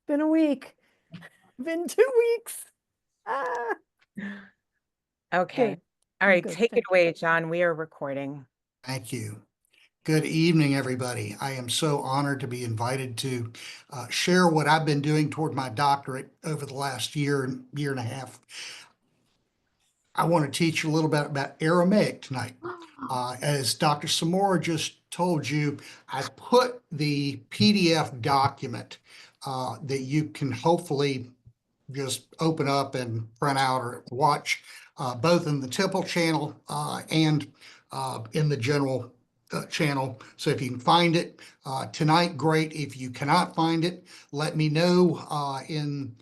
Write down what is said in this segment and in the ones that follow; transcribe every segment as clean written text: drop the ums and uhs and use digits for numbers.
Been a week. Been 2 weeks. Ah, Okay. good. All I'm right, good. take it Thank you. away, John. We are recording. Thank you. Good evening, everybody. I am so honored to be invited to share what I've been doing toward my doctorate over the last year and a half. I want to teach you a little bit about Aramaic tonight. As Dr. Samora just told you, I put the PDF document that you can hopefully just open up and print out or watch, both in the Temple channel and in the general channel. So if you can find it tonight, great. If you cannot find it, let me know in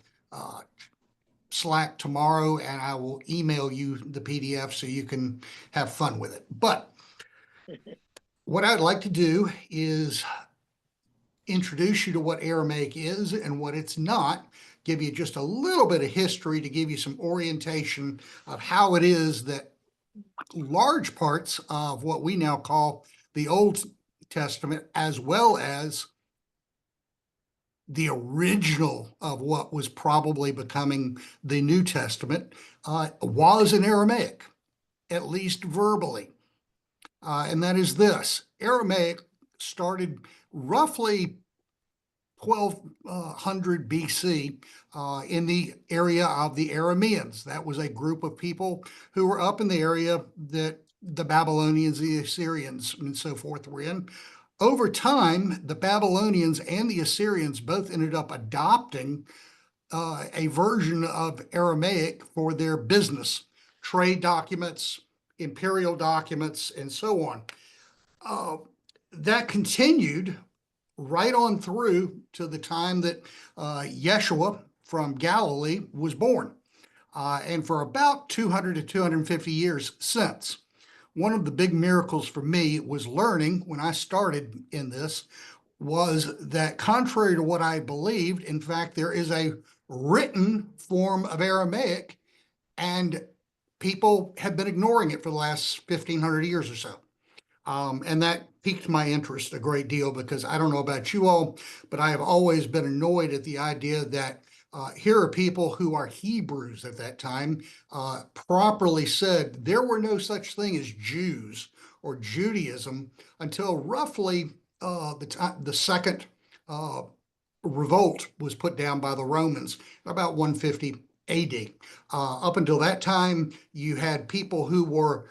Slack tomorrow, and I will email you the PDF so you can have fun with it. But what I'd like to do is introduce you to what Aramaic is and what it's not, give you just a little bit of history to give you some orientation of how it is that large parts of what we now call the Old Testament, as well as the original of what was probably becoming the New Testament, was in Aramaic, at least verbally. And that is this: Aramaic started roughly 1200 BC in the area of the Arameans. That was a group of people who were up in the area that the Babylonians, the Assyrians, and so forth were in. Over time, the Babylonians and the Assyrians both ended up adopting a version of Aramaic for their business, trade documents, imperial documents, and so on. That continued right on through to the time that Yeshua from Galilee was born, and for about 200 to 250 years since. One of the big miracles for me was learning when I started in this was that, contrary to what I believed, in fact, there is a written form of Aramaic, and people have been ignoring it for the last 1,500 years or so. And that piqued my interest a great deal, because I don't know about you all, but I have always been annoyed at the idea that here are people who are Hebrews at that time, properly said there were no such thing as Jews or Judaism until roughly the second revolt was put down by the Romans about 150 AD. Up until that time, you had people who were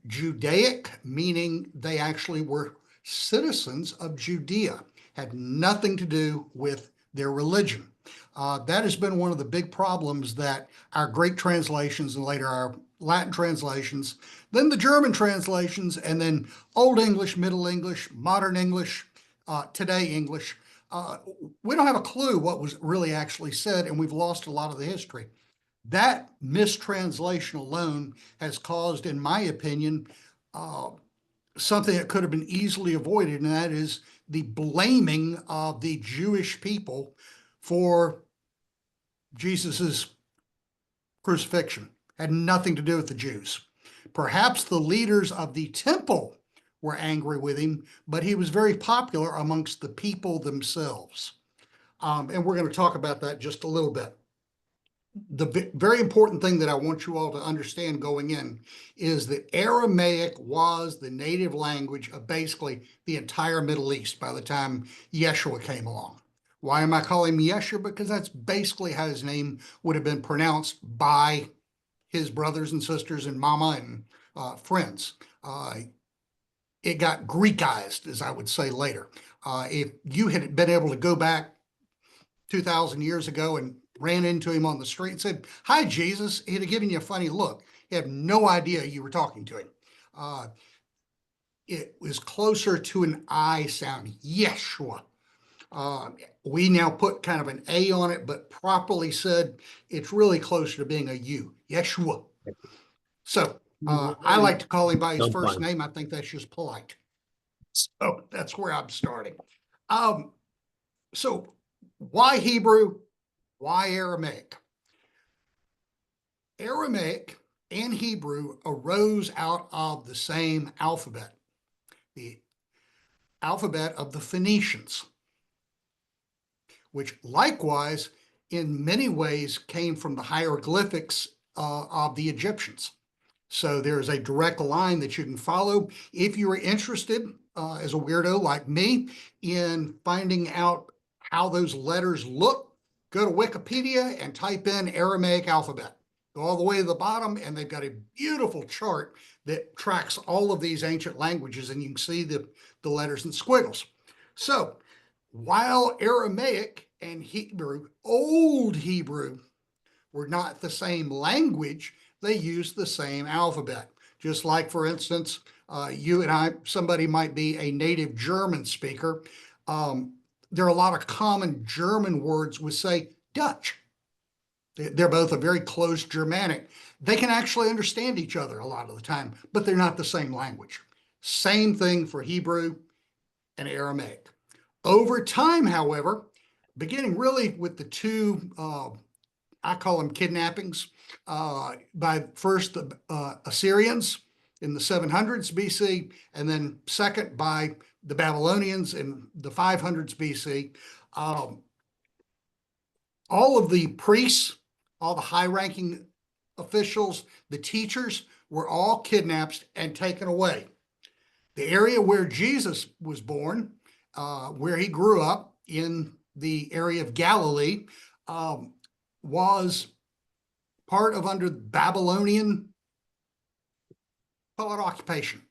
Judaic, meaning they actually were citizens of Judea, had nothing to do with their religion. That has been one of the big problems that our great translations and later our Latin translations, then the German translations, and then Old English, Middle English, Modern English, today English. We don't have a clue what was really actually said, and we've lost a lot of the history. That mistranslation alone has caused, in my opinion, something that could have been easily avoided, and that is the blaming of the Jewish people for Jesus's crucifixion. Had nothing to do with the Jews. Perhaps the leaders of the temple were angry with him, but he was very popular amongst the people themselves. And we're going to talk about that just a little bit. The very important thing that I want you all to understand going in is that Aramaic was the native language of basically the entire Middle East by the time Yeshua came along. Why am I calling him Yeshua? Because that's basically how his name would have been pronounced by his brothers and sisters and mama and friends. It got Greekized, as I would say later. If you had been able to go back 2,000 years ago and ran into him on the street and said, "Hi, Jesus," he'd have given you a funny look. He had no idea you were talking to him. It was closer to an I sound, Yeshua. We now put kind of an A on it, but properly said, it's really closer to being a U, Yeshua. So I like to call him by his first name. I think that's just polite. So that's where I'm starting. So why Hebrew? Why Aramaic? Aramaic and Hebrew arose out of the same alphabet, the alphabet of the Phoenicians. which likewise in many ways came from the hieroglyphics of the Egyptians. So there's a direct line that you can follow. If you are interested, as a weirdo like me, in finding out how those letters look, go to Wikipedia and type in Aramaic alphabet. Go all the way to the bottom, and they've got a beautiful chart that tracks all of these ancient languages, and you can see the letters and squiggles. So while Aramaic and Hebrew, Old Hebrew, were not the same language, they used the same alphabet. Just like, for instance, you and I, somebody might be a native German speaker. There are a lot of common German words with, say, Dutch. They're both a very close Germanic. They can actually understand each other a lot of the time, but they're not the same language. Same thing for Hebrew and Aramaic. Over time, however, beginning really with the two, I call them kidnappings, by first the Assyrians in the 700s BC, and then second by the Babylonians in the 500s BC. All of the priests, all the high-ranking officials, the teachers were all kidnapped and taken away. The area where Jesus was born, where he grew up in the area of Galilee, was part of under Babylonian occupation.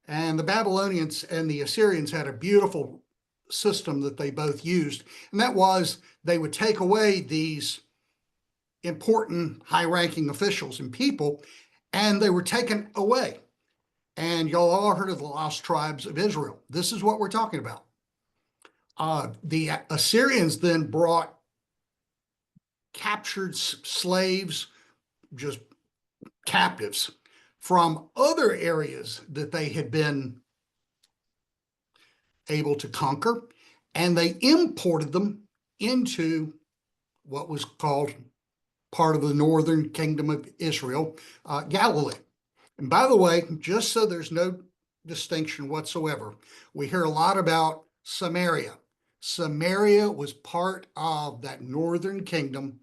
And the Babylonians and the Assyrians had a beautiful system that they both used, and that was they would take away these important high-ranking officials and people, and they were taken away. And y'all all heard of the lost tribes of Israel. This is what we're talking about. The Assyrians then brought captured slaves, just captives, from other areas that they had been able to conquer, and they imported them into what was called part of the northern kingdom of Israel, Galilee. And by the way, just so there's no distinction whatsoever, we hear a lot about Samaria. Samaria was part of that northern kingdom,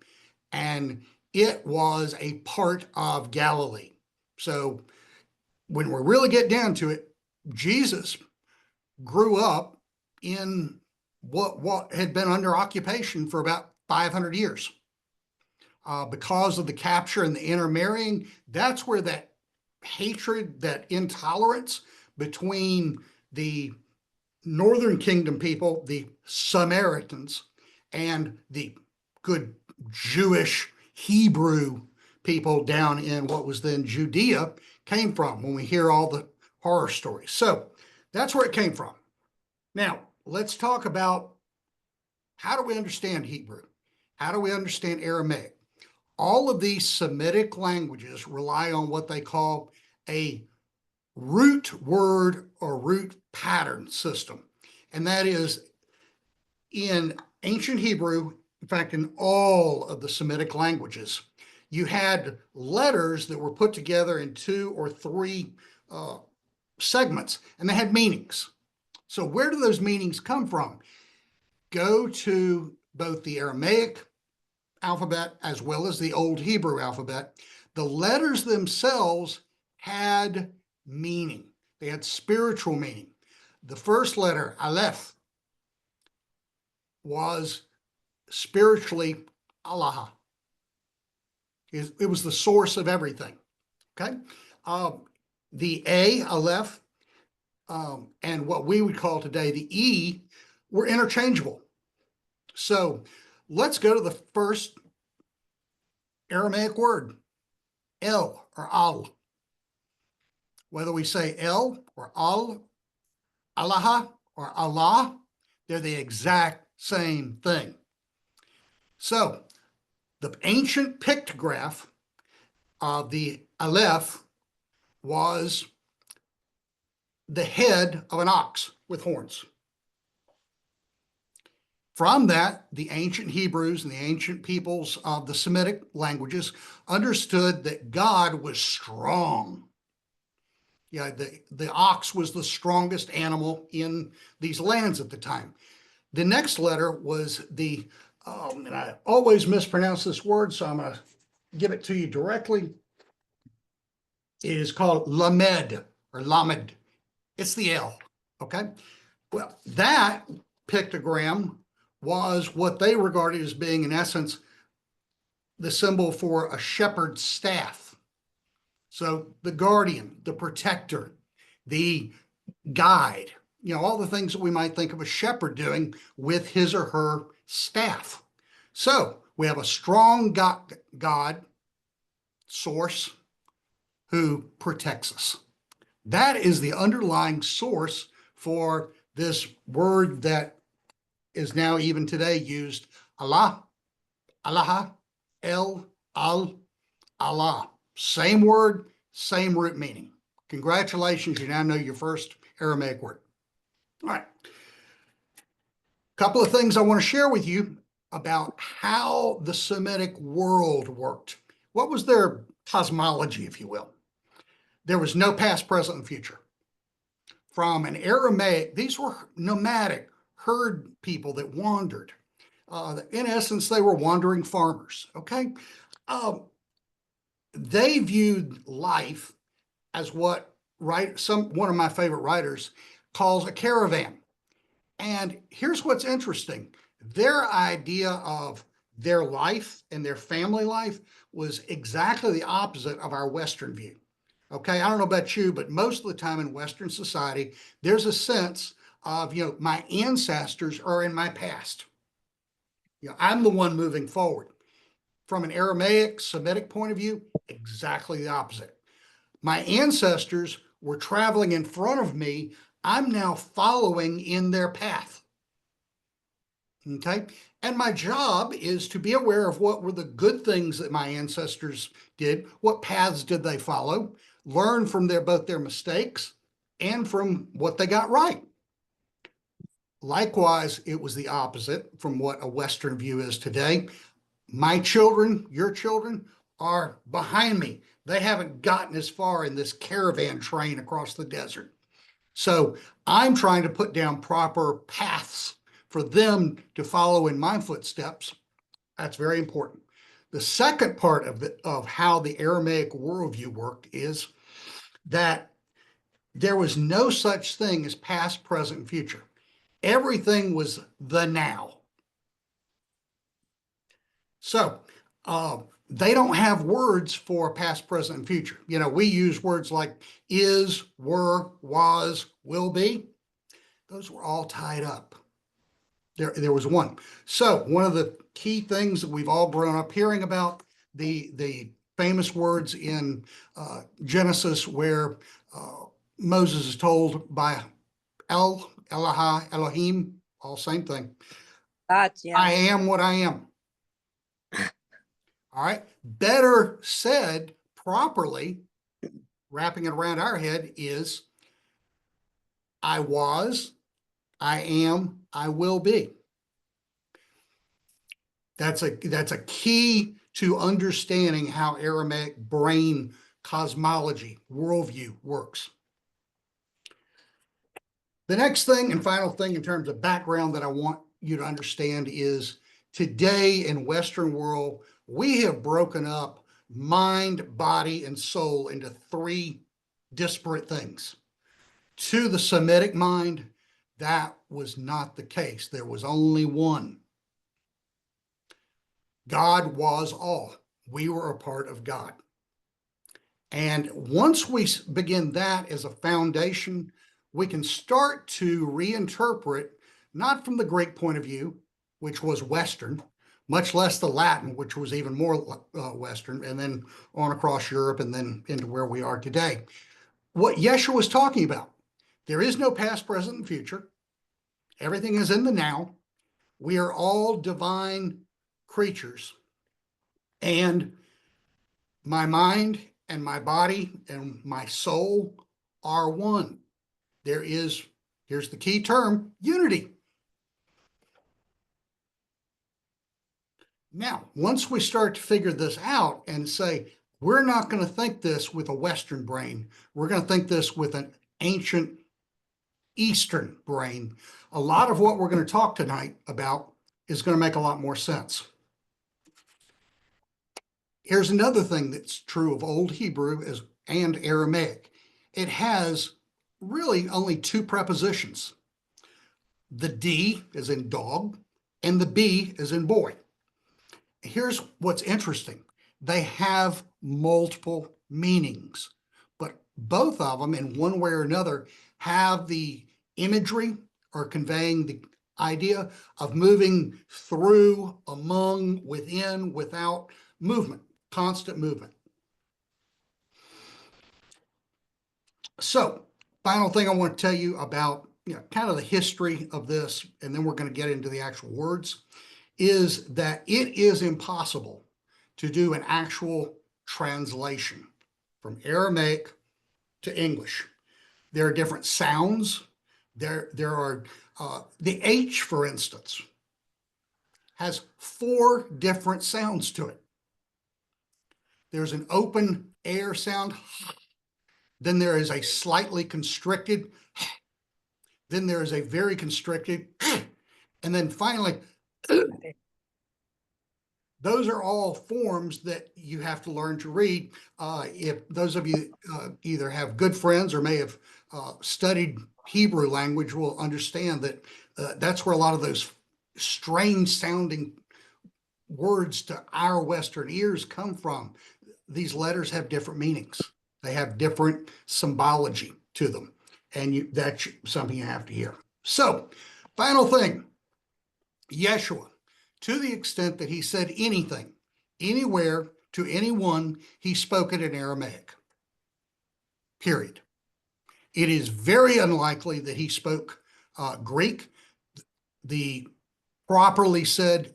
and it was a part of Galilee. So when we really get down to it, Jesus grew up in what had been under occupation for about 500 years. Because of the capture and the intermarrying, that's where that hatred, that intolerance between the northern kingdom people, the Samaritans, and the good Jewish Hebrew people down in what was then Judea came from, when we hear all the horror stories. So that's where it came from. Now, let's talk about, how do we understand Hebrew? How do we understand Aramaic? All of these Semitic languages rely on what they call a root word or root pattern system. And that is, in ancient Hebrew, in fact, in all of the Semitic languages, you had letters that were put together in 2 or 3 segments, and they had meanings. So where do those meanings come from? Go to both the Aramaic alphabet as well as the Old Hebrew alphabet. The letters themselves had meaning. They had spiritual meaning. The first letter, Aleph, was spiritually Allah. It was the source of everything. Okay? The A, Aleph, and what we would call today the E were interchangeable. So let's go to the first Aramaic word, El or Al. Whether we say El or Al, Allah or Allah, they're the exact same thing. So the ancient pictograph of the Aleph was the head of an ox with horns. From that, the ancient Hebrews and the ancient peoples of the Semitic languages understood that God was strong. Yeah, the ox was the strongest animal in these lands at the time. The next letter was the, and I always mispronounce this word, so I'm going to give it to you directly. It is called lamed or lamed. It's the L, okay? Well, that pictogram was what they regarded as being, in essence, the symbol for a shepherd's staff. So the guardian, the protector, the guide, all the things that we might think of a shepherd doing with his or her staff. So we have a strong God source who protects us. That is the underlying source for this word that is now even today used, Allah, Allah, El, Al, Allah. Same word, same root meaning. Congratulations, you now know your first Aramaic word. All right. A couple of things I want to share with you about how the Semitic world worked. What was their cosmology, if you will? There was no past, present, and future. From an Aramaic, these were nomadic herd people that wandered. In essence, they were wandering farmers, okay? They viewed life as what one of my favorite writers calls a caravan. And here's what's interesting. Their idea of their life and their family life was exactly the opposite of our Western view. Okay, I don't know about you, but most of the time in Western society, there's a sense of, my ancestors are in my past. I'm the one moving forward. From an Aramaic, Semitic point of view, exactly the opposite. My ancestors were traveling in front of me. I'm now following in their path. Okay, and my job is to be aware of what were the good things that my ancestors did, what paths did they follow, learn from both their mistakes and from what they got right. Likewise, it was the opposite from what a Western view is today. My children, your children, are behind me. They haven't gotten as far in this caravan train across the desert. So I'm trying to put down proper paths for them to follow in my footsteps. That's very important. The second part of how the Aramaic worldview worked is that there was no such thing as past, present, and future. Everything was the now. So they don't have words for past, present, and future. We use words like is, were, was, will be. Those were all tied up. There was one. So one of the key things that we've all grown up hearing about, the famous words in Genesis where Moses is told by Eloha, Elohim, all same thing. That, yeah. I am what I am. All right. Better said properly, wrapping it around our head is I was, I am, I will be. That's a key to understanding how Aramaic brain cosmology, worldview works. The next thing and final thing in terms of background that I want you to understand is today in Western world, we have broken up mind, body, and soul into three disparate things. To the Semitic mind, that was not the case. There was only one. God was all. We were a part of God. And once we begin that as a foundation, we can start to reinterpret, not from the Greek point of view, which was Western, much less the Latin, which was even more Western, and then on across Europe and then into where we are today. What Yeshua was talking about, there is no past, present, and future. Everything is in the now. We are all divine creatures. And my mind and my body and my soul are one. Here's the key term, unity. Now, once we start to figure this out and say, we're not going to think this with a Western brain, we're going to think this with an ancient Eastern brain, a lot of what we're going to talk tonight about is going to make a lot more sense. Here's another thing that's true of Old Hebrew and Aramaic. It has really only two prepositions. The D is in dog and the B is in boy. Here's what's interesting. They have multiple meanings, but both of them in one way or another have the imagery or conveying the idea of moving through, among, within, without movement, constant movement. So, final thing I want to tell you about, kind of the history of this, and then we're going to get into the actual words, is that it is impossible to do an actual translation from Aramaic to English. There are different sounds. There are, the H, for instance, has 4 different sounds to it. There's an open air sound. Then there is a slightly constricted. Then there is a very constricted. And then finally, those are all forms that you have to learn to read. If those of you either have good friends or may have studied Hebrew language will understand that that's where a lot of those strange sounding words to our Western ears come from. These letters have different meanings. They have different symbology to them. And that's something you have to hear. So, final thing, Yeshua, to the extent that he said anything, anywhere, to anyone, he spoke it in Aramaic, period. It is very unlikely that he spoke Greek. The properly said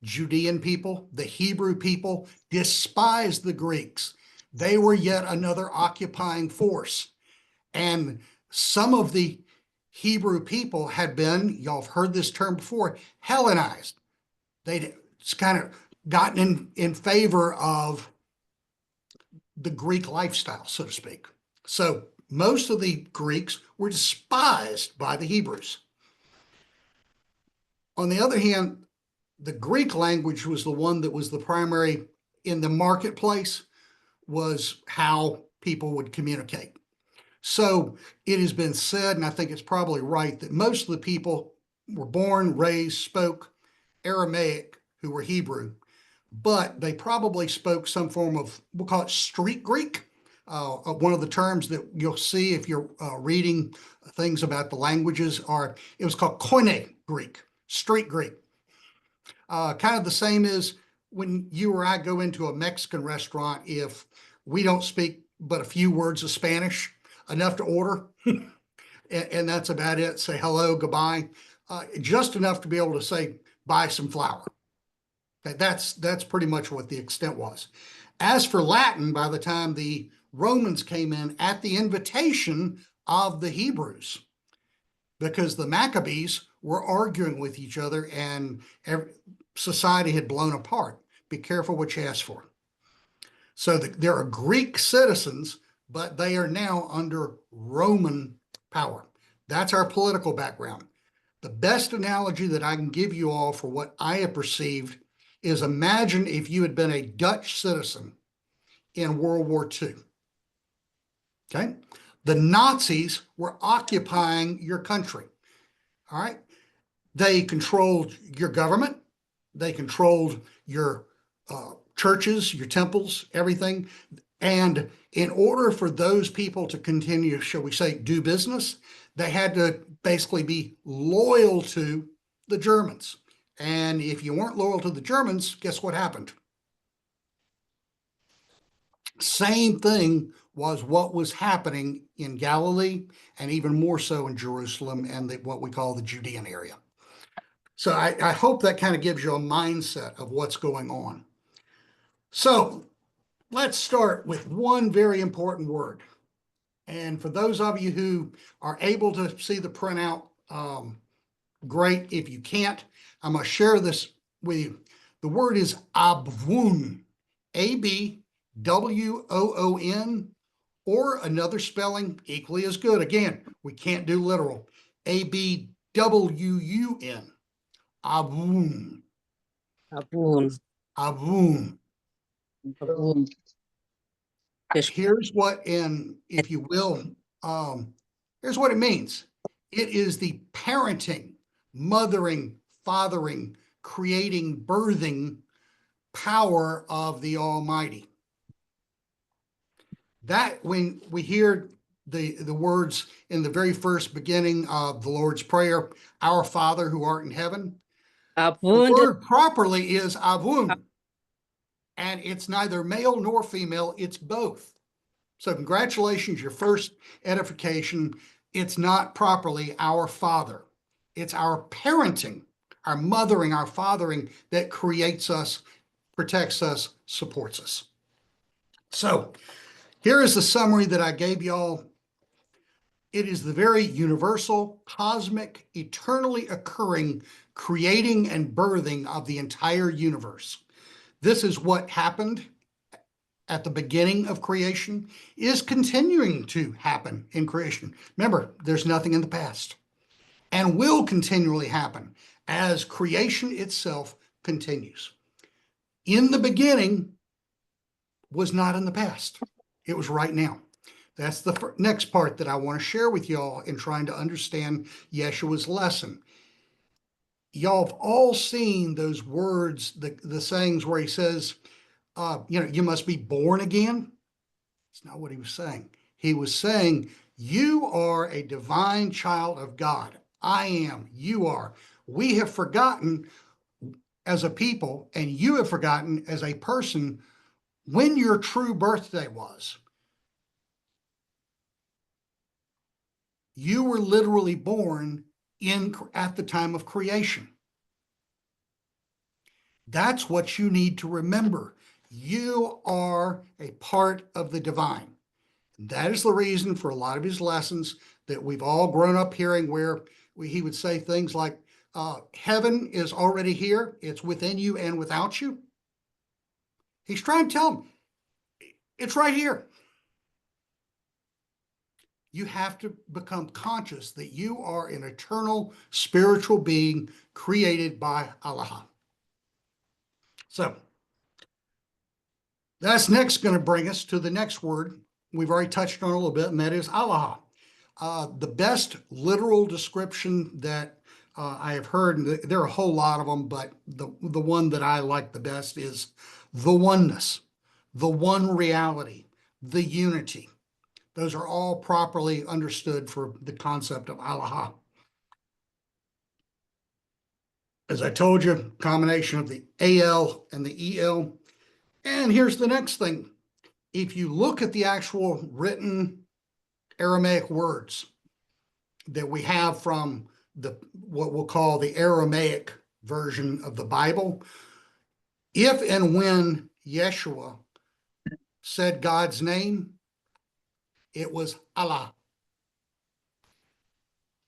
Judean people, the Hebrew people, despised the Greeks. They were yet another occupying force. And some of the Hebrew people had been, y'all have heard this term before, Hellenized. They'd kind of gotten in favor of the Greek lifestyle, so to speak. So most of the Greeks were despised by the Hebrews. On the other hand, the Greek language was the one that was the primary in the marketplace, was how people would communicate. So it has been said, and I think it's probably right, that most of the people were born, raised, spoke Aramaic who were Hebrew, but they probably spoke some form of, we'll call it street Greek. One of the terms that you'll see if you're reading things about the languages it was called Koine Greek, street Greek. Kind of the same as when you or I go into a Mexican restaurant, if we don't speak but a few words of Spanish, enough to order, and that's about it. Say hello, goodbye, just enough to be able to say, buy some flour. That's pretty much what the extent was. As for Latin, by the time the Romans came in at the invitation of the Hebrews, because the Maccabees were arguing with each other and society had blown apart. Be careful what you ask for. So there are Greek citizens, but they are now under Roman power. That's our political background. The best analogy that I can give you all for what I have perceived is, imagine if you had been a Dutch citizen in World War II. Okay? The Nazis were occupying your country. All right? They controlled your government. They controlled your churches, your temples, everything. And in order for those people to continue, shall we say, do business, they had to basically be loyal to the Germans. And if you weren't loyal to the Germans, guess what happened? Same thing was what was happening in Galilee, and even more so in Jerusalem and what we call the Judean area. So I hope that kind of gives you a mindset of what's going on. So let's start with one very important word. And for those of you who are able to see the printout, great. If you can't, I'm going to share this with you. The word is abwoon, A-B-W-O-O-N, or another spelling equally as good. Again, we can't do literal. Abwun. Avun. Abun. Avun. Abun. Here's what, if you will, here's what it means. It is the parenting, mothering, fathering, creating, birthing power of the Almighty. That when we hear the words in the very first beginning of the Lord's Prayer, our Father who art in heaven, the Abun. word properly is avun, and it's neither male nor female, it's both. So congratulations, your first edification. It's not properly our Father. It's our parenting, our mothering, our fathering that creates us, protects us, supports us. So here is the summary that I gave y'all. It is the very universal, cosmic, eternally occurring creating and birthing of the entire universe. This is what happened at the beginning of creation, is continuing to happen in creation. Remember, there's nothing in the past, and will continually happen as creation itself continues. In the beginning was not in the past. It was right now. That's the next part that I want to share with y'all in trying to understand Yeshua's lesson. Y'all have all seen those words, the sayings where he says, you must be born again. It's not what he was saying. He was saying, you are a divine child of God. I am, you are. We have forgotten as a people, and you have forgotten as a person, when your true birthday was. You were literally born at the time of creation. That's what you need to remember. You are a part of the divine. That is the reason for a lot of his lessons that we've all grown up hearing, where he would say things like, heaven is already here. It's within you and without you. He's trying to tell them, it's right here. You have to become conscious that you are an eternal spiritual being created by Allah. So that's next going to bring us to the next word we've already touched on a little bit, and that is Allah. The best literal description that I have heard, and there are a whole lot of them, but the one that I like the best is the oneness, the one reality, the unity. Those are all properly understood for the concept of Allah. As I told you, combination of the AL and the EL. And here's the next thing. If you look at the actual written Aramaic words that we have from what we'll call the Aramaic version of the Bible, if and when Yeshua said God's name, it was Allah.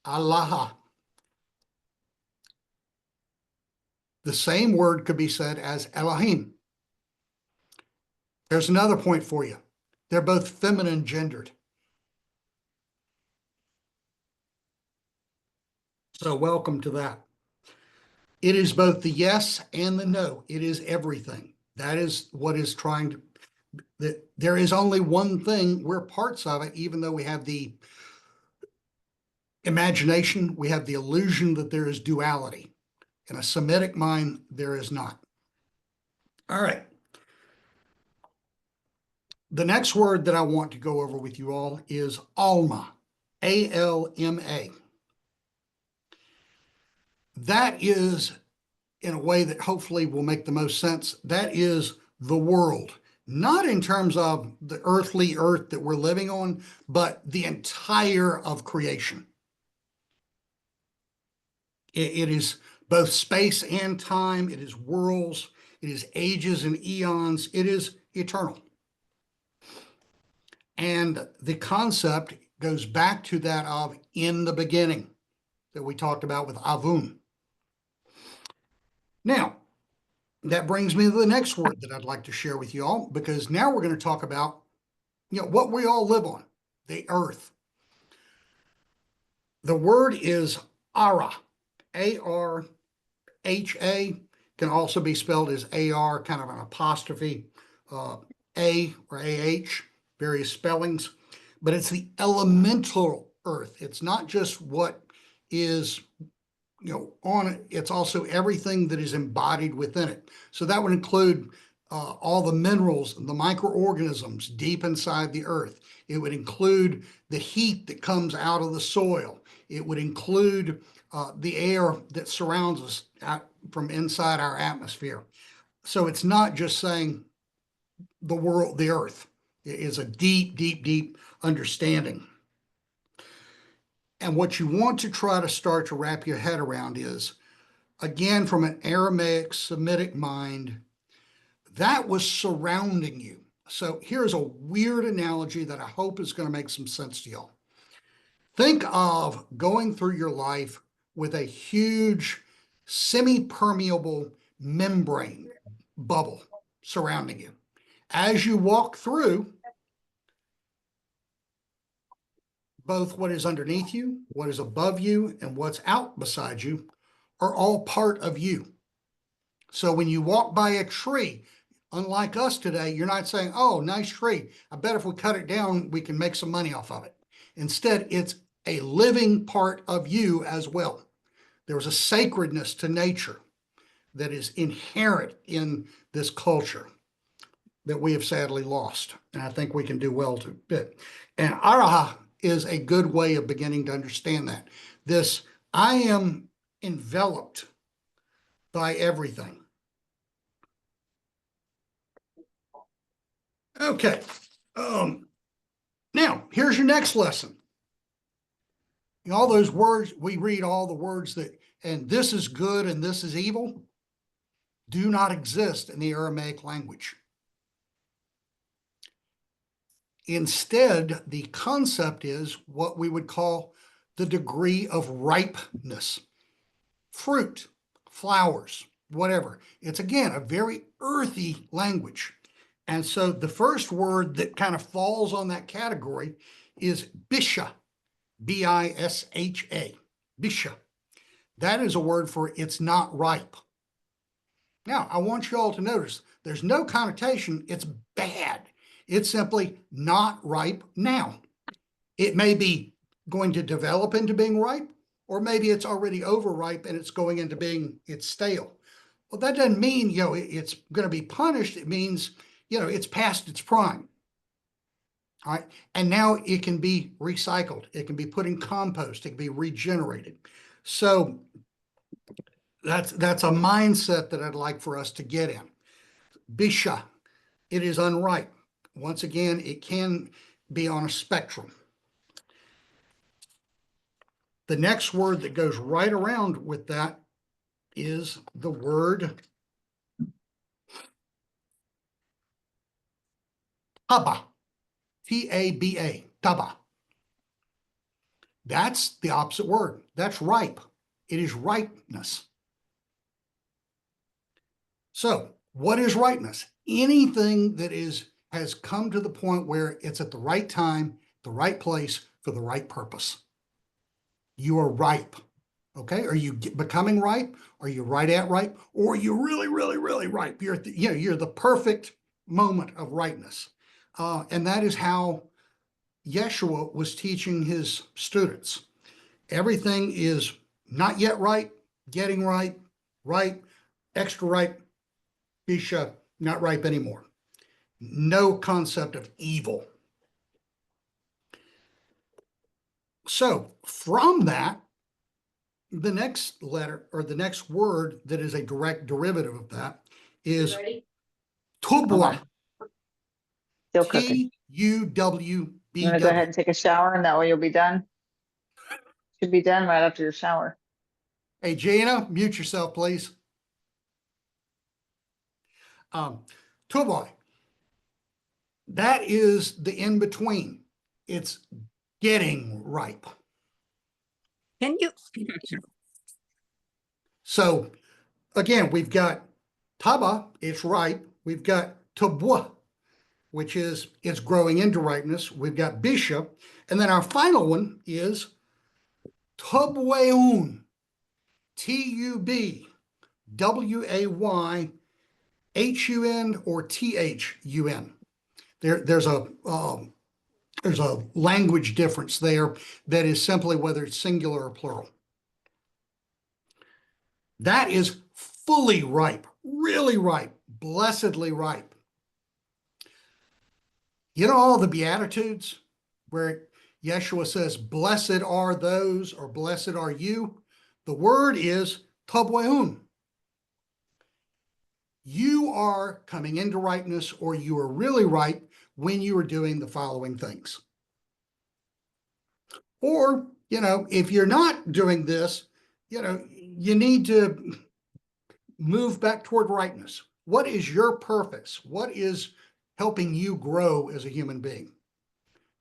Allah. The same word could be said as Elohim. There's another point for you. They're both feminine gendered. So welcome to that. It is both the yes and the no. It is everything. That is what is trying to, that there is only one thing. We're parts of it, even though we have the imagination, we have the illusion that there is duality. In a Semitic mind, there is not. All right. The next word that I want to go over with you all is Alma, A-L-M-A. That is, in a way that hopefully will make the most sense, that is the world. Not in terms of the earthly earth that we're living on, but the entire of creation. It is both space and time. It is worlds. It is ages and eons. It is eternal. And the concept goes back to that of in the beginning that we talked about with Avun. Now, that brings me to the next word that I'd like to share with you all, because now we're going to talk about what we all live on, the earth. The word is Ara, A-R-H-A, can also be spelled as A-R, kind of an apostrophe, A or A-H, various spellings, but it's the elemental earth. It's not just what is on it, it's also everything that is embodied within it. So that would include all the minerals and the microorganisms deep inside the earth. It would include the heat that comes out of the soil. It would include the air that surrounds us from inside our atmosphere. So it's not just saying the world, the earth. It is a deep, deep, deep understanding. And what you want to try to start to wrap your head around is, again, from an Aramaic Semitic mind, that was surrounding you. So here's a weird analogy that I hope is going to make some sense to y'all. Think of going through your life with a huge semi-permeable membrane bubble surrounding you. As you walk through, both what is underneath you, what is above you, and what's out beside you are all part of you. So when you walk by a tree, unlike us today, you're not saying, oh, nice tree. I bet if we cut it down, we can make some money off of it. Instead, it's a living part of you as well. There's a sacredness to nature that is inherent in this culture that we have sadly lost. And I think we can do well to bit. And Araha is a good way of beginning to understand that. This, I am enveloped by everything. Okay. Now, here's your next lesson. All those words, we read all the words that, and this is good and this is evil, do not exist in the Aramaic language. Instead, the concept is what we would call the degree of ripeness. Fruit, flowers, whatever. It's, again, a very earthy language. And so the first word that kind of falls on that category is bisha, B-I-S-H-A, bisha. That is a word for it's not ripe. Now, I want you all to notice there's no connotation, it's bad. It's simply not ripe now. It may be going to develop into being ripe, or maybe it's already overripe and it's going into being, it's stale. Well, that doesn't mean, it's going to be punished. It means, it's past its prime. All right. And now it can be recycled. It can be put in compost. It can be regenerated. So that's a mindset that I'd like for us to get in. Bisha, it is unripe. Once again, it can be on a spectrum. The next word that goes right around with that is the word taba, T-A-B-A, taba. That's the opposite word. That's ripe. It is ripeness. So what is ripeness? Anything that has come to the point where it's at the right time, the right place, for the right purpose. You are ripe. Okay, are you becoming ripe? Are you right at ripe? Or are you really, really, really ripe? You're the perfect moment of ripeness. And that is how Yeshua was teaching his students. Everything is not yet ripe, getting ripe, ripe, extra ripe, bisha, not ripe anymore. No concept of evil. So from that, the next letter or the next word that is a direct derivative of that is tubwa. Still cooking. T-U-W-B-W. You want to go ahead and take a shower, and that way you'll be done? Should be done right after your shower. Hey, Gina, mute yourself, please. Tubwa. That is the in-between. It's getting ripe. Can you? So again, we've got taba, it's ripe. We've got tubwa, which is it's growing into ripeness. We've got Bisha. And then our final one is Tubwayun, Tubwayhun or Thun. There's a language difference there that is simply whether it's singular or plural. That is fully ripe, really ripe, blessedly ripe. You know all the Beatitudes where Yeshua says, blessed are those, or blessed are you? The word is Tubwayun. You are coming into ripeness, or you are really ripe when you are doing the following things. Or, if you're not doing this, you need to move back toward ripeness. What is your purpose? What is helping you grow as a human being?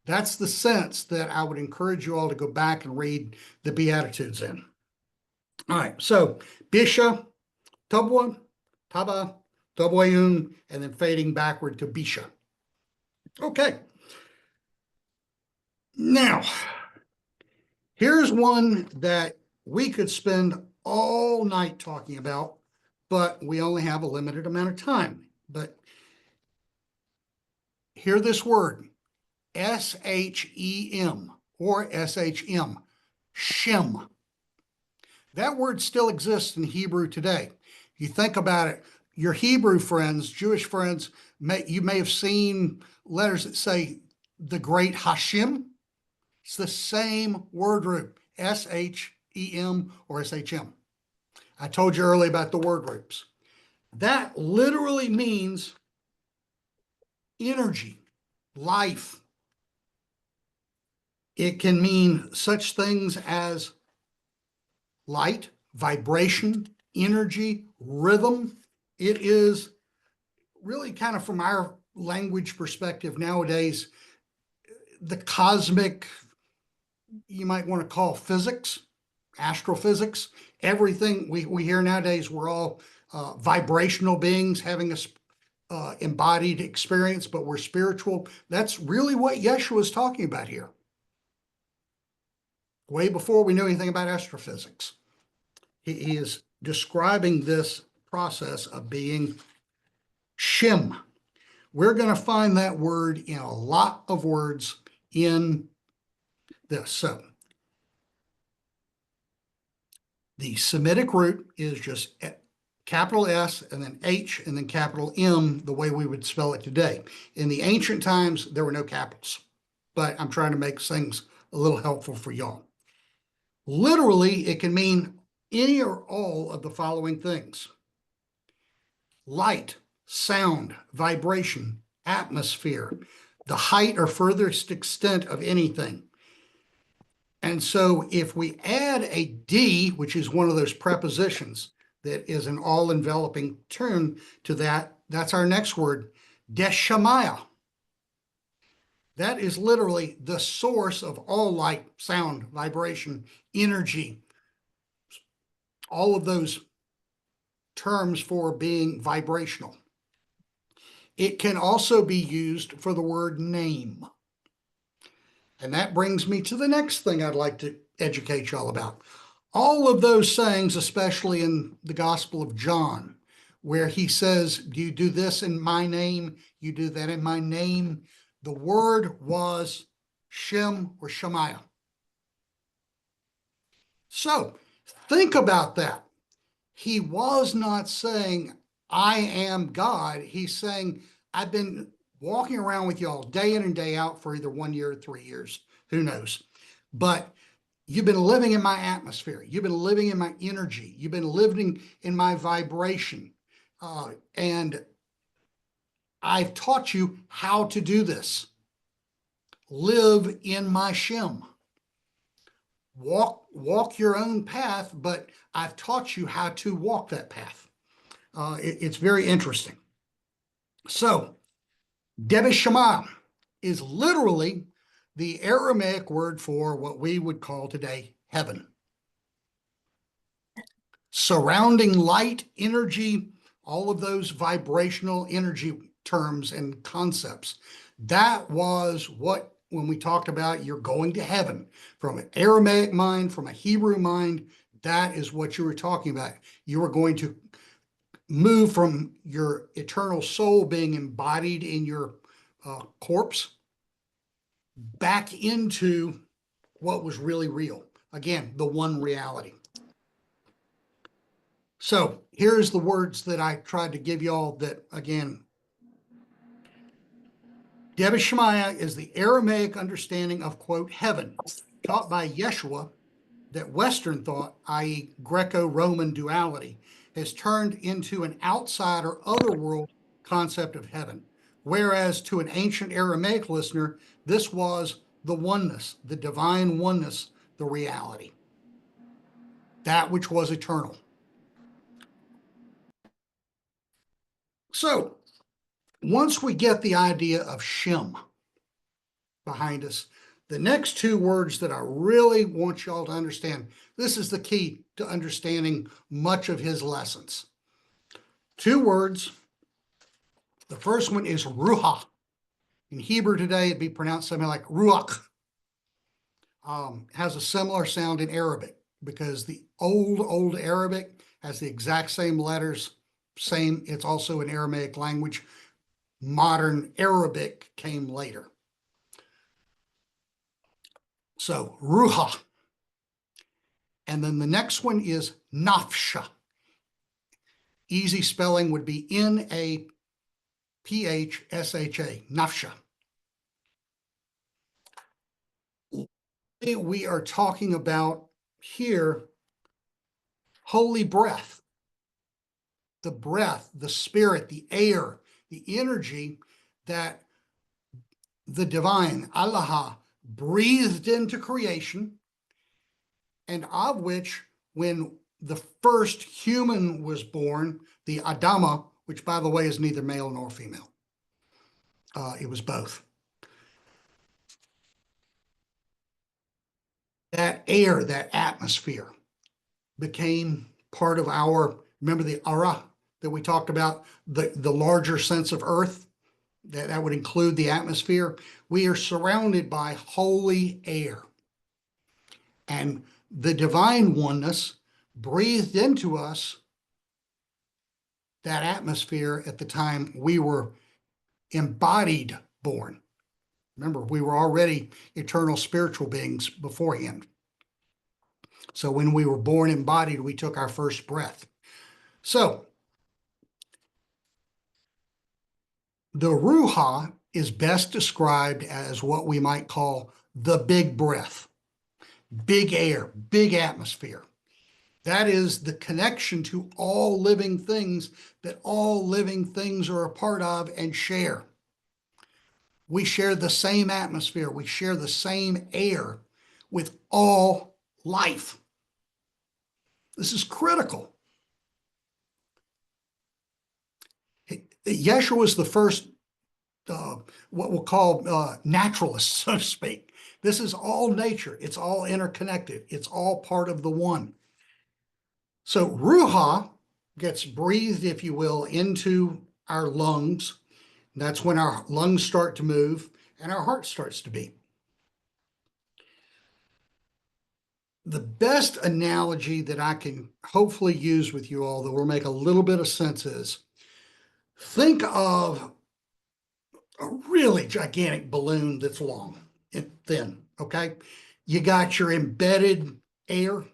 That's the sense that I would encourage you all to go back and read the Beatitudes in. All right, so Bisha, Tubwa, Taba, Tubwayun, and then fading backward to Bisha. Okay. Now, here's one that we could spend all night talking about, but we only have a limited amount of time. But hear this word, S-H-E-M or S-H-M, Shem. That word still exists in Hebrew today. If you think about it, your Hebrew friends, Jewish friends, you may have seen letters that say the great Hashem. It's the same word root, S-H-E-M or S-H-M. I told you earlier about the word groups. That literally means energy, life. It can mean such things as light, vibration, energy, rhythm. It is really kind of from our language perspective nowadays, the cosmic, you might want to call physics, astrophysics. Everything we hear nowadays, we're all vibrational beings having a embodied experience, but we're spiritual. That's really what Yeshua is talking about here. Way before we knew anything about astrophysics. He is describing this process of being Shem. We're going to find that word in a lot of words in this. So the Semitic root is just capital S and then H and then capital M, the way we would spell it today. In the ancient times, there were no capitals, but I'm trying to make things a little helpful for y'all. Literally, it can mean any or all of the following things: light, sound, vibration, atmosphere, the height or furthest extent of anything. And so if we add a D, which is one of those prepositions that is an all-enveloping term to that, that's our next word, Deshamaya. That is literally the source of all light, sound, vibration, energy, all of those terms for being vibrational. It can also be used for the word name. And that brings me to the next thing I'd like to educate y'all about. All of those sayings, especially in the Gospel of John, where he says, you do this in my name, you do that in my name. The word was Shem or Shemaiah. So think about that. He was not saying, I am God. He's saying, I've been walking around with y'all day in and day out for either 1 year or 3 years, who knows? But you've been living in my atmosphere. You've been living in my energy. You've been living in my vibration. And I've taught you how to do this. Live in my Shem. Walk your own path, but I've taught you how to walk that path. It's very interesting. So, Debe Shema is literally the Aramaic word for what we would call today heaven. Surrounding light, energy, all of those vibrational energy terms and concepts. That was what, when we talked about you're going to heaven, from an Aramaic mind, from a Hebrew mind, that is what you were talking about. You were going to move from your eternal soul being embodied in your corpse back into what was really real. Again, the one reality. So here's the words that I tried to give y'all that, again, Debbie Shemaiah is the Aramaic understanding of, quote, heaven, taught by Yeshua, that Western thought, i.e. Greco-Roman duality, has turned into an outside or otherworld concept of heaven. Whereas to an ancient Aramaic listener, this was the oneness, the divine oneness, the reality, that which was eternal. So once we get the idea of Shem behind us, the next two words that I really want y'all to understand, this is the key to understanding much of his lessons. Two words. The first one is ruha. In Hebrew today, it'd be pronounced something like ruach. Has a similar sound in Arabic because the old Arabic has the exact same letters. Same, it's also an Aramaic language. Modern Arabic came later. So ruha. And then the next one is nafsha. Easy spelling would be N-A-P-H-S-H-A, nafsha. We are talking about here holy breath, the spirit, the air, the energy that the divine Allah breathed into creation, and of which, when the first human was born, the Adama, which by the way is neither male nor female, it was both. That air, that atmosphere became part of our, remember the Ara that we talked about, the larger sense of earth, that would include the atmosphere. We are surrounded by holy air. And the divine oneness breathed into us that atmosphere at the time we were embodied born. Remember, we were already eternal spiritual beings beforehand. So when we were born embodied, we took our first breath. So the Ruha is best described as what we might call the big breath, big air, big atmosphere. That is the connection to all living things that all living things are a part of and share. We share the same atmosphere. We share the same air with all life. This is critical. Yeshua was the first, what we'll call naturalist, so to speak. This is all nature. It's all interconnected. It's all part of the one. So Ruha gets breathed, if you will, into our lungs. That's when our lungs start to move and our heart starts to beat. The best analogy that I can hopefully use with you all that will make a little bit of sense is, think of a really gigantic balloon that's long and thin, okay? You got your embedded air,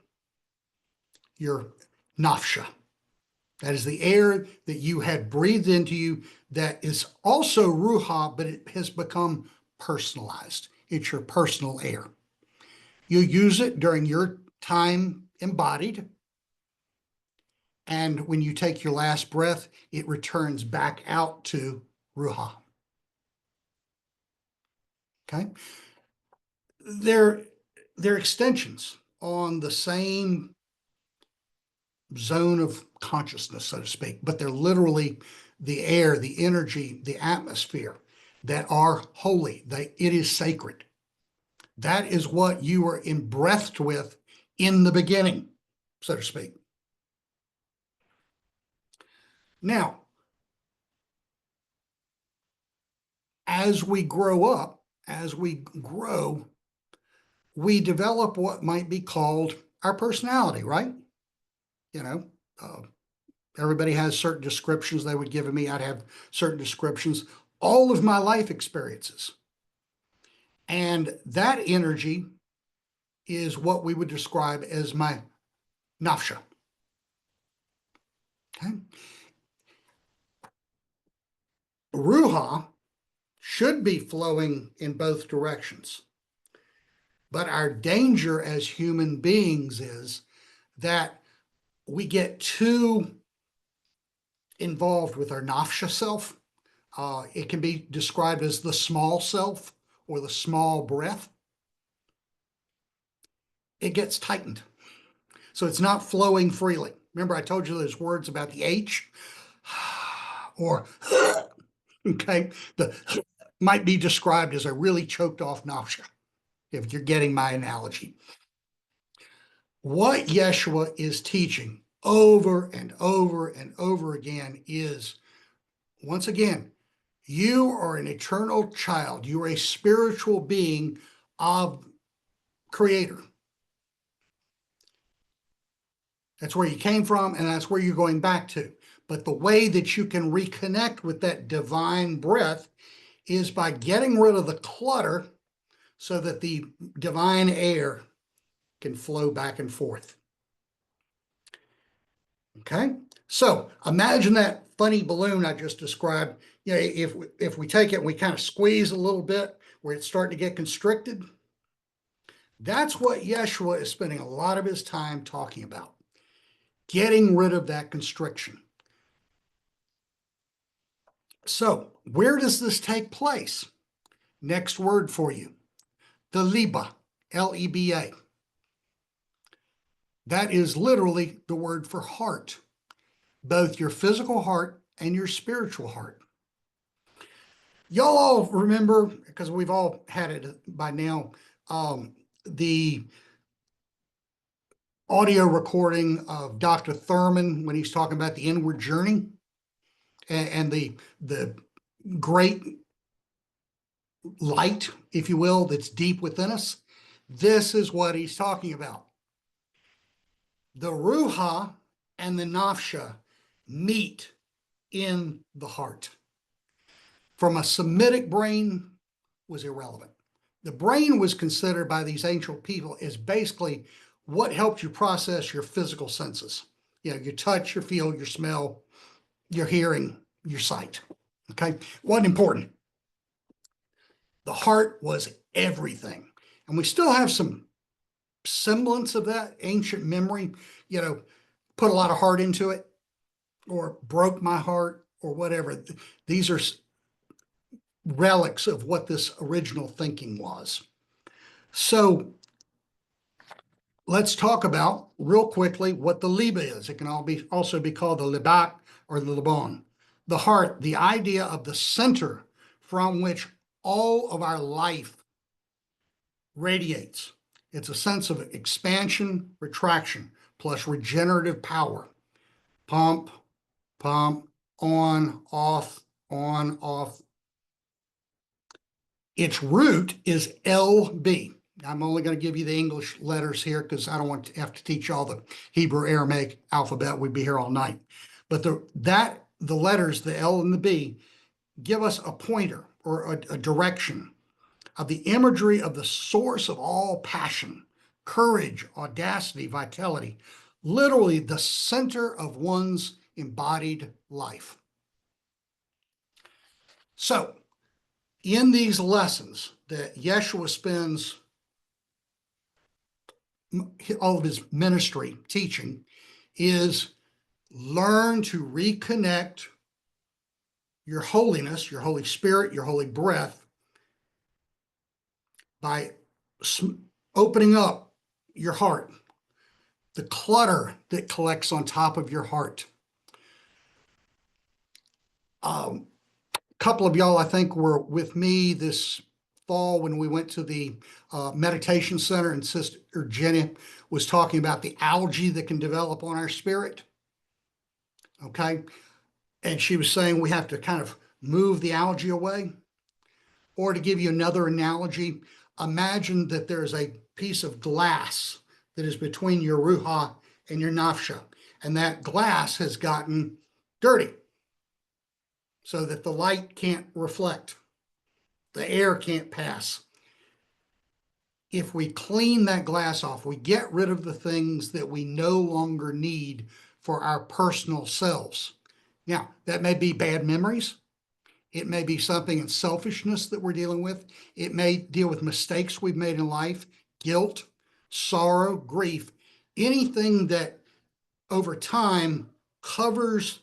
your nafsha. That is the air that you had breathed into you that is also ruha, but it has become personalized. It's your personal air. You use it during your time embodied. And when you take your last breath, it returns back out to ruha. Okay? They're extensions on the same zone of consciousness, so to speak, but they're literally the air, the energy, the atmosphere that are holy. It is sacred. That is what you were embreathed with in the beginning, so to speak. Now, as we grow up, as we grow, we develop what might be called our personality, right? You know, everybody has certain descriptions they would give me. I'd have certain descriptions, all of my life experiences. And that energy is what we would describe as my nafsha. Okay. Ruha should be flowing in both directions. But our danger as human beings is that we get too involved with our nafsha self. It can be described as the small self or the small breath. It gets tightened. So it's not flowing freely. Remember, I told you those words about the H or okay, the might be described as a really choked off nafsha, if you're getting my analogy. What Yeshua is teaching over and over and over again is, once again, you are an eternal child. You are a spiritual being of Creator. That's where you came from, and that's where you're going back to. But the way that you can reconnect with that divine breath is by getting rid of the clutter so that the divine air can flow back and forth. Okay, so imagine that funny balloon I just described. You know, if we take it and we kind of squeeze a little bit where it's starting to get constricted, that's what Yeshua is spending a lot of his time talking about, getting rid of that constriction. So where does this take place? Next word for you, the liba, L-E-B-A. That is literally the word for heart, both your physical heart and your spiritual heart. Y'all all remember, because we've all had it by now, the audio recording of Dr. Thurman when he's talking about the inward journey and the great light, if you will, that's deep within us. This is what he's talking about. The Ruha and the Nafsha meet in the heart. From a Semitic brain was irrelevant. The brain was considered by these ancient people as basically what helped you process your physical senses. You know, your touch, your feel, your smell, your hearing, your sight. Okay, wasn't important. The heart was everything. And we still have some semblance of that ancient memory, you know, put a lot of heart into it or broke my heart or whatever. These are relics of what this original thinking was. So let's talk about real quickly what the liba is. It can also be called the libak or the libon. The heart, the idea of the center from which all of our life radiates. It's a sense of expansion, retraction, plus regenerative power. Pump, pump, on, off, on, off. Its root is LB. I'm only going to give you the English letters here because I don't want to have to teach all the Hebrew Aramaic alphabet. We'd be here all night. But the letters, the L and the B, give us a pointer or a direction of the imagery of the source of all passion, courage, audacity, vitality, literally the center of one's embodied life. So, in these lessons that Yeshua spends all of his ministry teaching is learn to reconnect your holiness, your Holy Spirit, your holy breath by opening up your heart, the clutter that collects on top of your heart. Couple of y'all, I think, were with me this fall when we went to the meditation center, and Sister Jenny was talking about the algae that can develop on our spirit. Okay. And she was saying we have to kind of move the algae away. Or to give you another analogy, imagine that there's a piece of glass that is between your ruha and your nafsha, and that glass has gotten dirty so that the light can't reflect, the air can't pass. If we clean that glass off, we get rid of the things that we no longer need for our personal selves. Now, that may be bad memories. It may be something in selfishness that we're dealing with. It may deal with mistakes we've made in life, guilt, sorrow, grief, anything that over time covers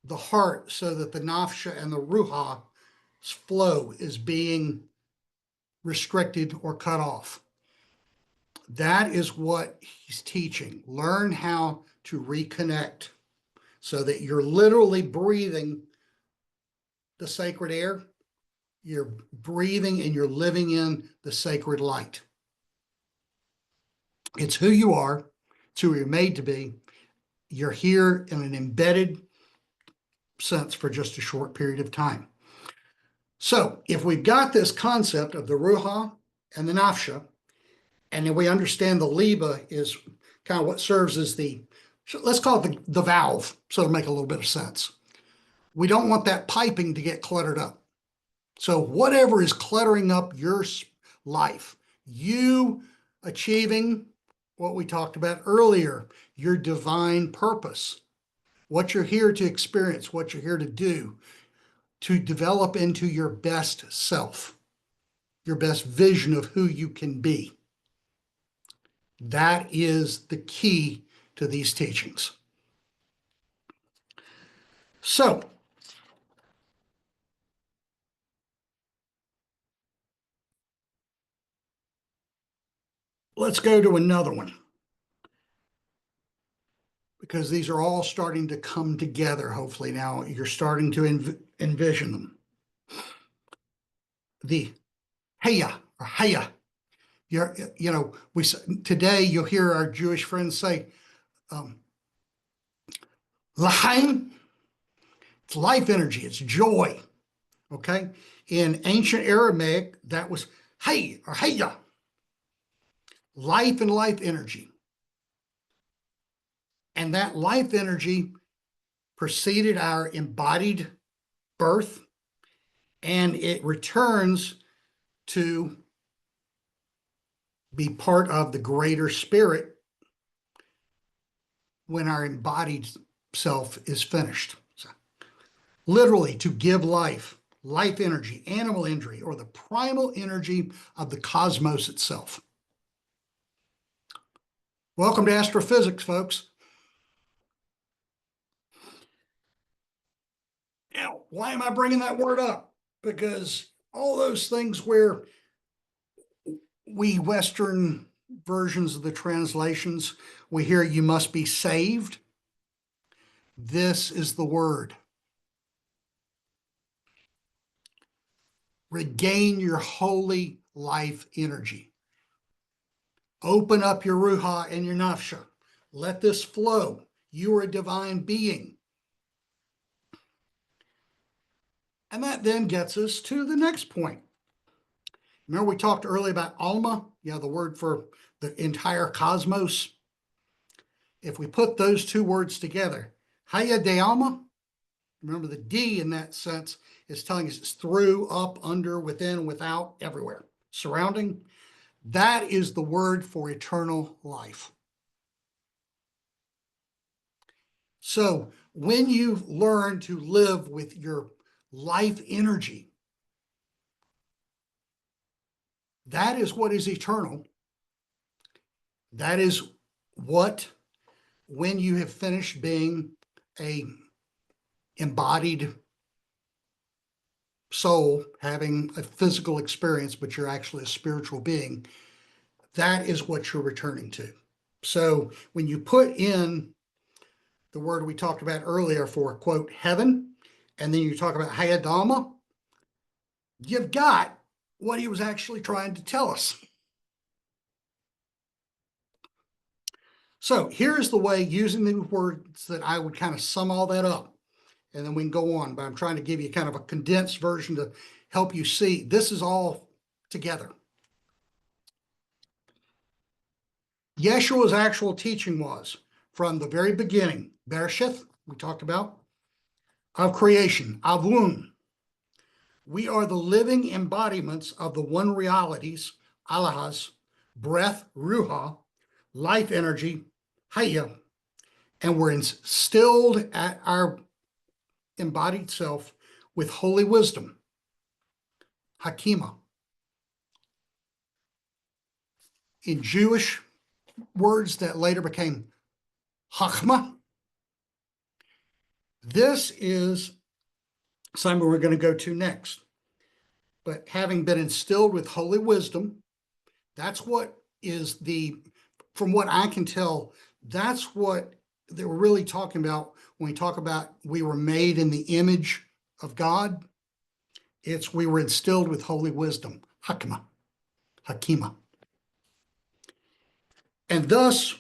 the heart so that the nafsha and the ruha flow is being restricted or cut off. That is what he's teaching. Learn how to reconnect so that you're literally breathing the sacred air. You're breathing and you're living in the sacred light. It's who you are. It's who you're made to be. You're here in an embedded sense for just a short period of time. So if we've got this concept of the ruha and the nafsha, and then we understand the liba is kind of what serves as the, let's call it the valve, so it'll make a little bit of sense. We don't want that piping to get cluttered up. So whatever is cluttering up your life, you achieving what we talked about earlier, your divine purpose, what you're here to experience, what you're here to do, to develop into your best self, your best vision of who you can be. That is the key to these teachings. So, let's go to another one, because these are all starting to come together. Hopefully now you're starting to envision them. The Haya or Haya. Today you'll hear our Jewish friends say, L'chaim, it's life energy, it's joy. Okay. In ancient Aramaic, that was Hay or Haya, life and life energy. And that life energy preceded our embodied birth, and it returns to be part of the greater spirit when our embodied self is finished. So, literally, to give life, life energy, animal energy, or the primal energy of the cosmos itself. Welcome to astrophysics, folks. Now, why am I bringing that word up? Because all those things where we Western versions of the translations, we hear you must be saved. This is the word. Regain your holy life energy. Open up your ruha and your nafsha. Let this flow. You are a divine being. And that then gets us to the next point. Remember we talked earlier about Alma? The word for the entire cosmos. If we put those two words together, Haya de Alma, remember the D in that sense is telling us it's through, up, under, within, without, everywhere, surrounding. That is the word for eternal life. So when you learn to live with your life energy, that is what is eternal. That is what, when you have finished being a embodied soul, having a physical experience, but you're actually a spiritual being, that is what you're returning to. So when you put in the word we talked about earlier for, quote, heaven, and then you talk about Hayadama, you've got what he was actually trying to tell us. So here's the way, using the words that I would kind of sum all that up. and then we can go on, but I'm trying to give you kind of a condensed version to help you see this is all together. Yeshua's actual teaching was from the very beginning, Bereshith, we talked about, of creation, Avun. We are the living embodiments of the one realities, Allah's, breath, Ruha, life energy, Hayya, and we're instilled at our embodied self with holy wisdom, Hakima. In Jewish words that later became Chachma, this is something we're going to go to next. But having been instilled with holy wisdom, that's what is from what I can tell, that's what they were really talking about when we talk about we were made in the image of God. It's we were instilled with holy wisdom, Hakima. And thus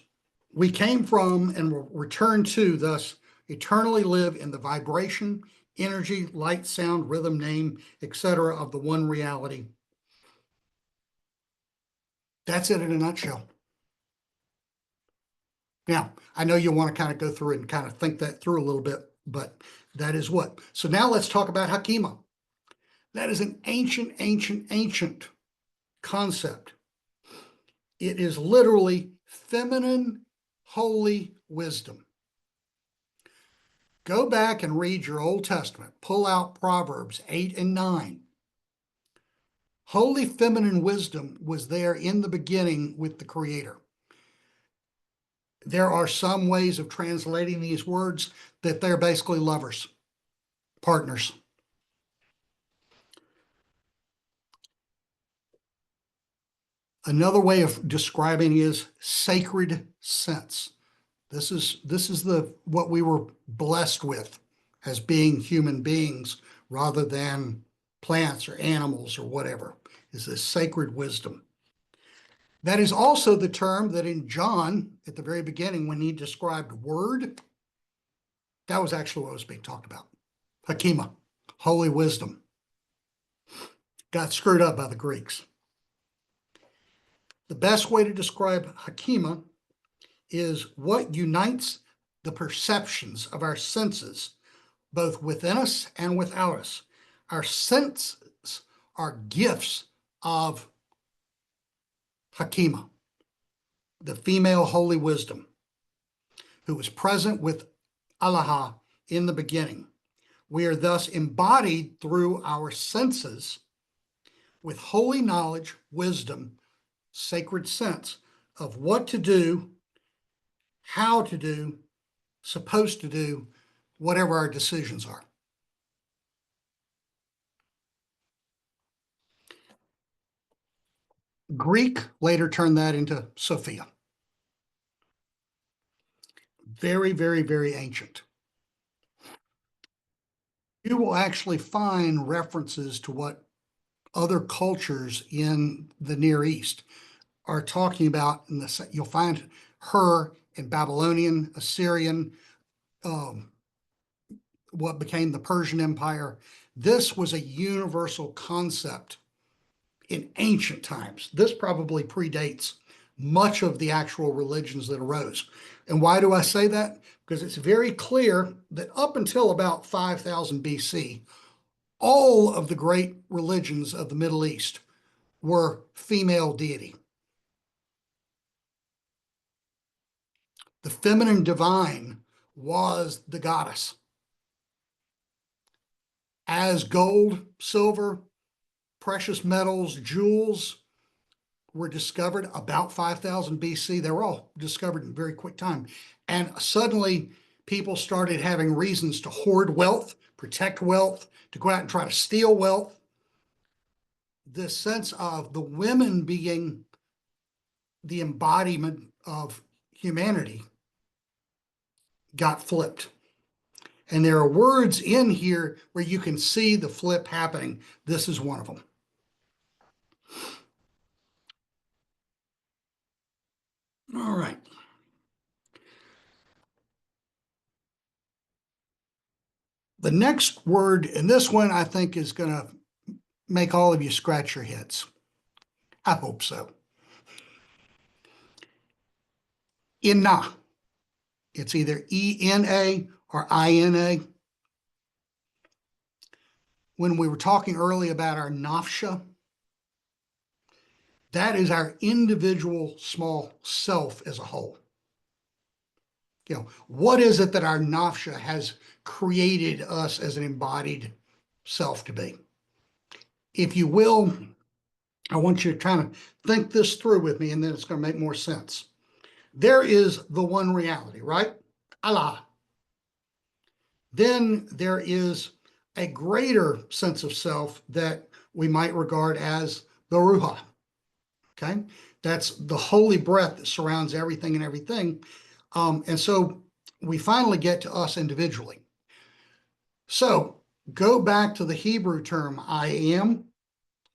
we came from and will return to, thus eternally live in the vibration, energy, light, sound, rhythm, name, etc. of the one reality. That's it in a nutshell. Now, I know you'll want to kind of go through it and kind of think that through a little bit, but that is what. So now let's talk about Hakima. That is an ancient concept. It is literally feminine, holy wisdom. Go back and read your Old Testament. Pull out Proverbs 8 and 9. Holy feminine wisdom was there in the beginning with the Creator. There are some ways of translating these words that they're basically lovers, partners. Another way of describing is sacred sense. This is what we were blessed with as being human beings rather than plants or animals or whatever, is this sacred wisdom. That is also the term that in John, at the very beginning, when he described word, that was actually what was being talked about. Hakima, holy wisdom. Got screwed up by the Greeks. The best way to describe Hakima is what unites the perceptions of our senses, both within us and without us. Our senses are gifts of Hakima, the female holy wisdom, who was present with Allah in the beginning. We are thus embodied through our senses with holy knowledge, wisdom, sacred sense of what to do, how to do, supposed to do, whatever our decisions are. Greek later turned that into Sophia. Very, very, very ancient. You will actually find references to what other cultures in the Near East are talking about. You'll find her in Babylonian, Assyrian, what became the Persian Empire. This was a universal concept in ancient times. This probably predates much of the actual religions that arose. And why do I say that? Because it's very clear that up until about 5000 BC, all of the great religions of the Middle East were female deity. The feminine divine was the goddess. As gold, silver, precious metals, jewels were discovered about 5000 BC, they were all discovered in a very quick time. And suddenly people started having reasons to hoard wealth, protect wealth, to go out and try to steal wealth. This sense of the women being the embodiment of humanity got flipped. And there are words in here where you can see the flip happening. This is one of them. All right. The next word, and this one I think is going to make all of you scratch your heads. I hope so. Inna. It's either E-N-A or I-N-A. When we were talking earlier about our nafsha, that is our individual small self as a whole. You know, what is it that our nafsha has created us as an embodied self to be? If you will, I want you to kind of think this through with me, and then it's going to make more sense. There is the one reality, right? Allah. Then there is a greater sense of self that we might regard as the Ruha. Okay, that's the holy breath that surrounds everything and everything. And so we finally get to us individually. So go back to the Hebrew term I am,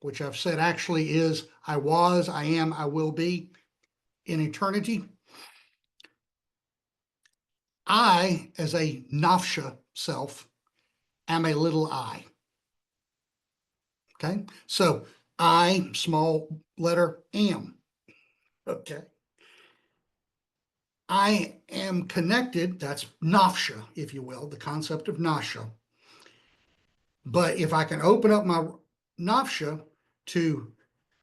which I've said actually is I was, I am, I will be in eternity. I, as a nafsha self, am a little I. Okay, so I, small letter, am. Okay. I am connected, that's nafsha, if you will, the concept of nasha. But if I can open up my nafsha to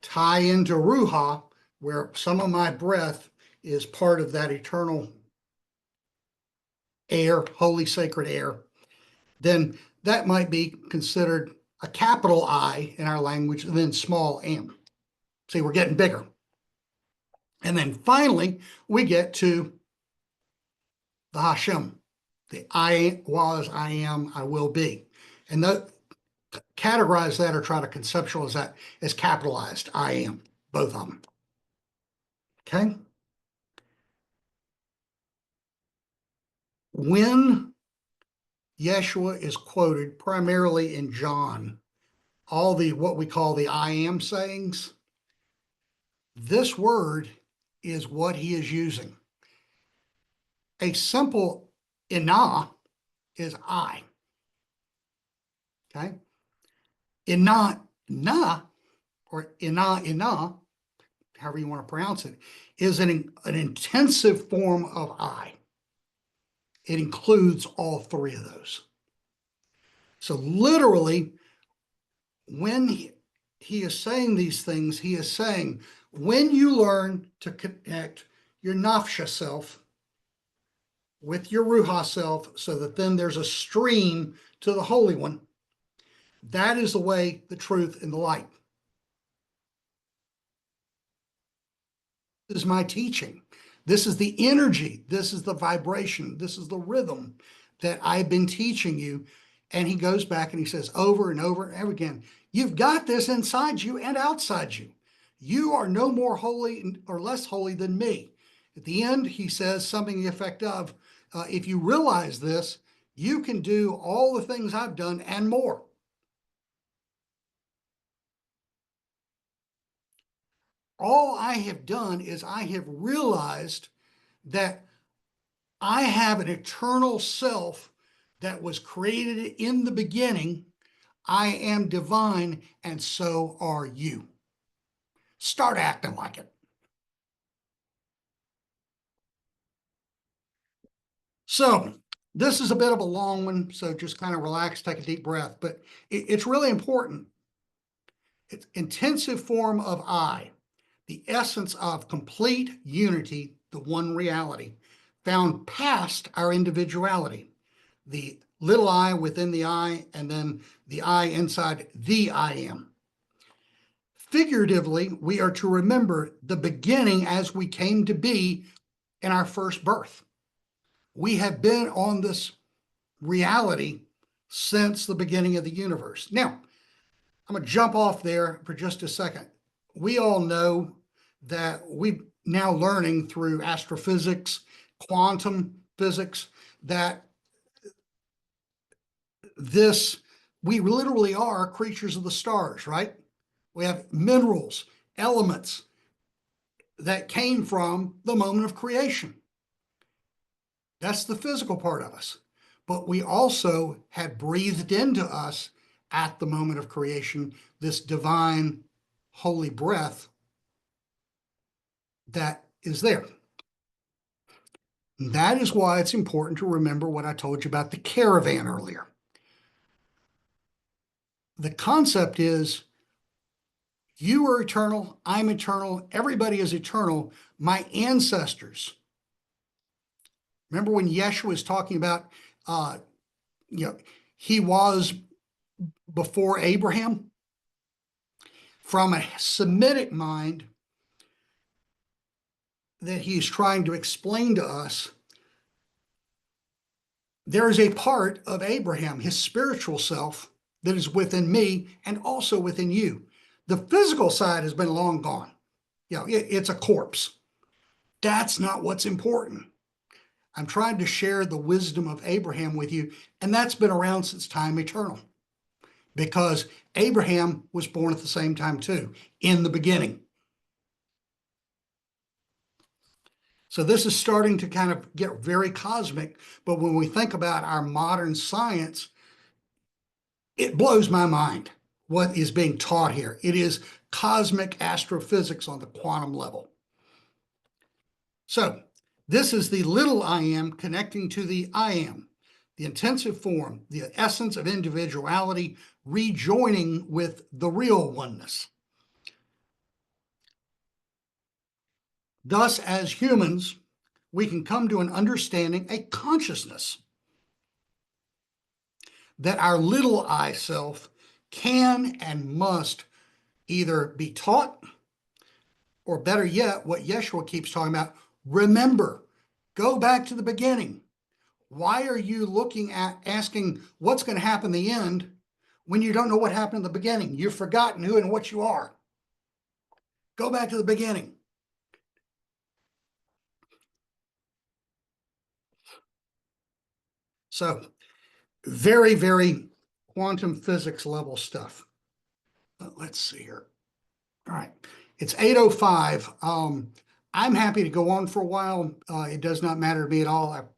tie into ruha, where some of my breath is part of that eternal air, holy sacred air, then that might be considered a capital I in our language, and then small m. See, we're getting bigger. And then finally, we get to the Hashem, the I was, I am, I will be. And categorize that or try to conceptualize that as capitalized I am, both of them. Okay? When Yeshua is quoted primarily in John, all the what we call the I am sayings, this word is what he is using. A simple inna is I. Okay? Inna, na, or inna, however you want to pronounce it, is an intensive form of I. It includes all three of those. So literally, when he is saying these things, he is saying, when you learn to connect your nafsha self with your ruha self, so that then there's a stream to the Holy One, that is the way, the truth, and the light. This is my teaching. This is the energy. This is the vibration. This is the rhythm that I've been teaching you. And he goes back and he says over and over and over again, you've got this inside you and outside you. You are no more holy or less holy than me. At the end, he says something to the effect of, if you realize this, you can do all the things I've done and more. All I have done is I have realized that I have an eternal self that was created in the beginning. I am divine, and so are you. Start acting like it. So this is a bit of a long one, so just kind of relax, take a deep breath, but it's really important. It's intensive form of I, the essence of complete unity, the one reality, found past our individuality, the little I within the I, and then the I inside the I am. Figuratively, we are to remember the beginning as we came to be in our first birth. We have been on this reality since the beginning of the universe. Now, I'm going to jump off there for just a second. We all know that we're now learning through astrophysics, quantum physics, that we literally are creatures of the stars, right? We have minerals, elements that came from the moment of creation. That's the physical part of us. but we also had breathed into us at the moment of creation this divine holy breath that is there. And that is why it's important to remember what I told you about the caravan earlier. The concept is you are eternal, I'm eternal, everybody is eternal. My ancestors. Remember when Yeshua was talking about, he was before Abraham? From a Semitic mind that he's trying to explain to us, there is a part of Abraham, his spiritual self, that is within me and also within you. The physical side has been long gone. It's a corpse. That's not what's important. I'm trying to share the wisdom of Abraham with you, and that's been around since time eternal, because Abraham was born at the same time too, in the beginning. So this is starting to kind of get very cosmic, but when we think about our modern science, it blows my mind what is being taught here. It is cosmic astrophysics on the quantum level. So this is the little I am connecting to the I am, the intensive form, the essence of individuality, rejoining with the real oneness. Thus, as humans, we can come to an understanding, a consciousness, that our little I self can and must either be taught, or better yet, what Yeshua keeps talking about, remember, go back to the beginning. Why are you looking at asking what's going to happen in the end when you don't know what happened in the beginning? You've forgotten who and what you are. Go back to the beginning. So very, very quantum physics level stuff. Let's see here. All right. It's 8:05. I'm happy to go on for a while. It does not matter to me at all. I've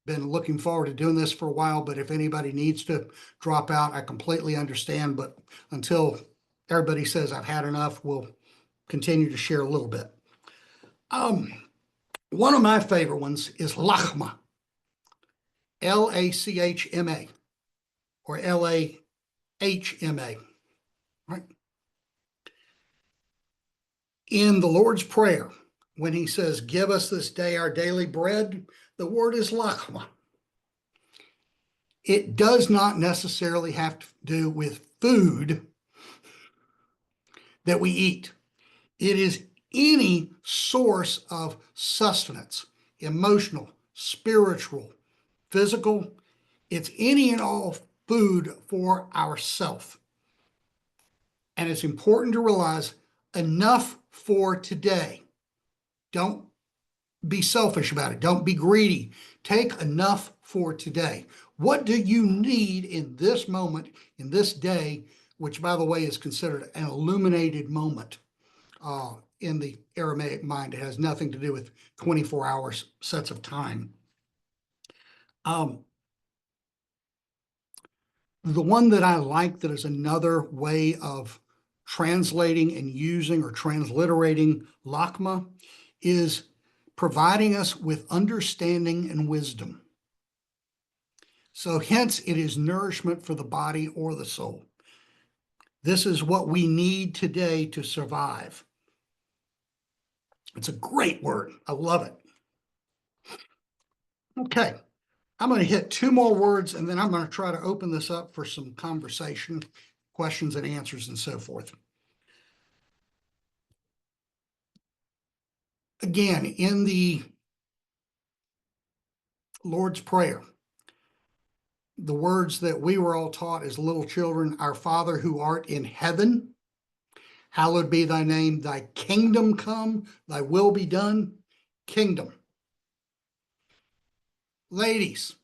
been looking forward to doing this for a while, but if anybody needs to drop out, I completely understand. But until everybody says I've had enough, we'll continue to share a little bit. One of my favorite ones is Lachma, Lachma, or Lahma, right? In the Lord's Prayer, when he says, give us this day our daily bread, the word is Lachma. It does not necessarily have to do with food that we eat. It is any source of sustenance, emotional, spiritual, physical. It's any and all food for ourself. And it's important to realize enough for today. Don't be selfish about it. Don't be greedy. Take enough for today. What do you need in this moment, in this day, which, by the way, is considered an illuminated moment in the Aramaic mind? It has nothing to do with 24 hours sets of time. The one that I like that is another way of translating and using or transliterating Lachma is providing us with understanding and wisdom. So hence it is nourishment for the body or the soul. This is what we need today to survive. It's a great word. I love it. Okay, I'm going to hit two more words and then I'm going to try to open this up for some conversation, questions and answers and so forth. Again, in the Lord's Prayer, the words that we were all taught as little children, our Father who art in heaven, hallowed be thy name, thy kingdom come, thy will be done. Kingdom. Ladies,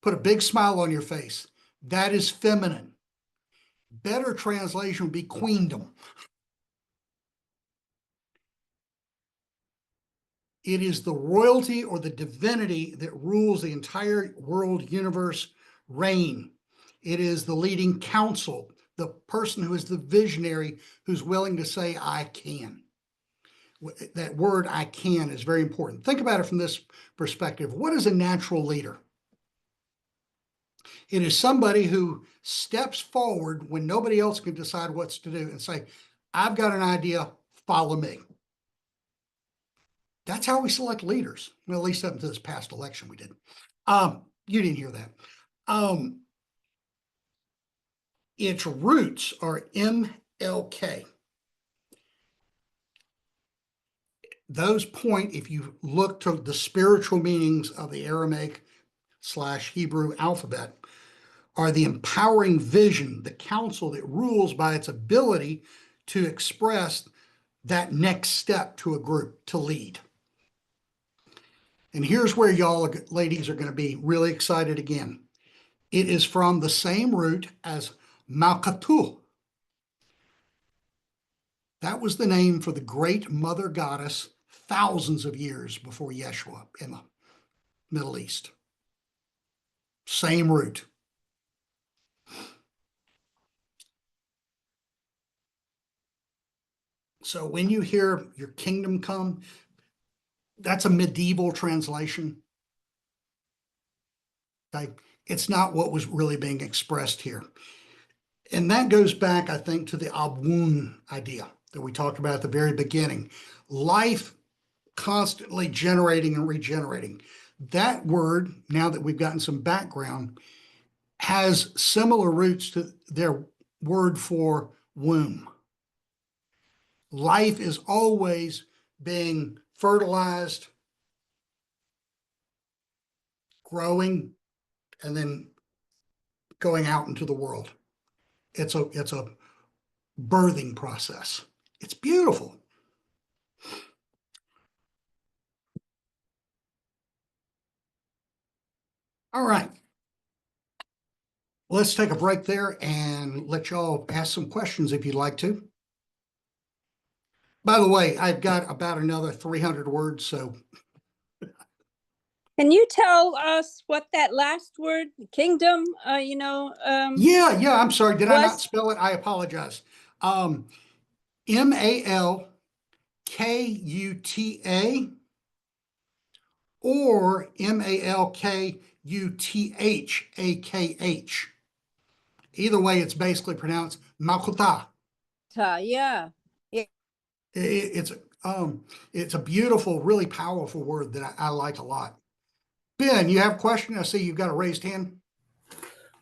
put a big smile on your face. That is feminine. Better translation would be queendom. It is the royalty or the divinity that rules the entire world universe reign. It is the leading counsel, the person who is the visionary, who's willing to say, I can. That word, I can, is very important. Think about it from this perspective. What is a natural leader? It is somebody who steps forward when nobody else can decide what to do and say, I've got an idea, follow me. That's how we select leaders. Well, at least up until this past election, we did. You didn't hear that. Its roots are MLK. Those point, if you look to the spiritual meanings of the Aramaic / Hebrew alphabet, are the empowering vision, the counsel that rules by its ability to express that next step to a group to lead. And here's where y'all ladies are going to be really excited again. It is from the same root as Malkatu. That was the name for the great mother goddess thousands of years before Yeshua in the Middle East. Same root. So when you hear your kingdom come, that's a medieval translation. Okay? It's not what was really being expressed here. And that goes back, I think, to the Abun idea that we talked about at the very beginning. Life constantly generating and regenerating. That word, now that we've gotten some background, has similar roots to their word for womb. Life is always being fertilized, growing, and then going out into the world. It's a birthing process. It's beautiful. All right. Let's take a break there and let y'all ask some questions if you'd like to. By the way, I've got about another 300 words, so. Can you tell us what that last word, kingdom, Yeah, I'm sorry. Did I not was- spell it? I apologize. MALKUTA or MALKUTHAKH. Either way, it's basically pronounced Malkuta. yeah. It's a beautiful, really powerful word that I like a lot. Ben, you have a question? I see you've got a raised hand.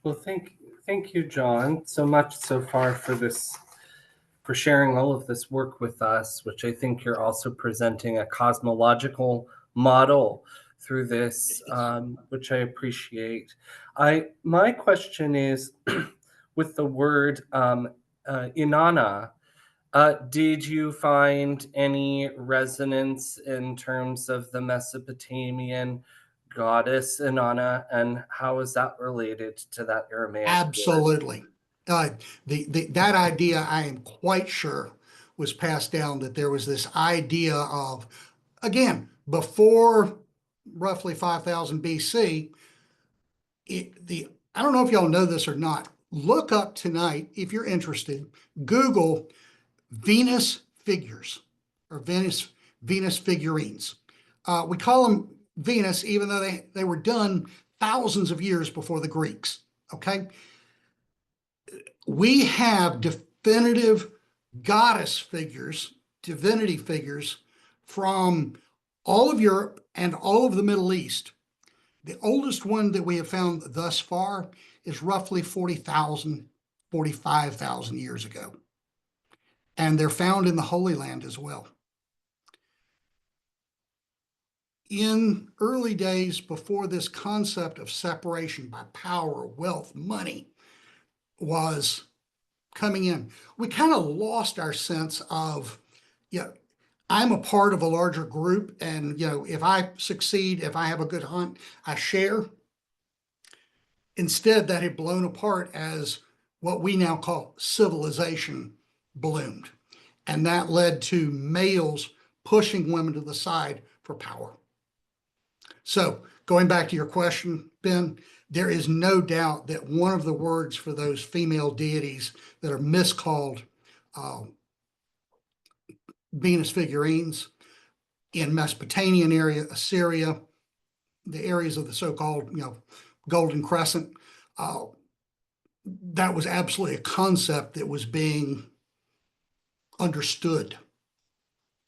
Well, thank you, John, so much so far for sharing all of this work with us, which I think you're also presenting a cosmological model through this, which I appreciate. My question is, with the word Inanna, did you find any resonance in terms of the Mesopotamian goddess Inanna, and how is that related to that Aramaic word? Absolutely. That idea, I am quite sure, was passed down, that there was this idea of, again, before roughly 5000 BC, I don't know if y'all know this or not. Look up tonight, if you're interested, Google Venus figures or Venus figurines. We call them Venus, even though they were done thousands of years before the Greeks. Okay. We have definitive goddess figures, divinity figures from all of Europe and all of the Middle East. The oldest one that we have found thus far is roughly 40,000, 45,000 years ago. And they're found in the Holy Land as well. In early days, before this concept of separation by power, wealth, money was coming in, we kind of lost our sense of, I'm a part of a larger group, and if I succeed, if I have a good hunt, I share. Instead, that had blown apart as what we now call civilization bloomed. And that led to males pushing women to the side for power. So going back to your question, Ben, there is no doubt that one of the words for those female deities that are miscalled Venus figurines in Mesopotamian area, Assyria, the areas of the so-called, Golden Crescent, that was absolutely a concept that was being understood.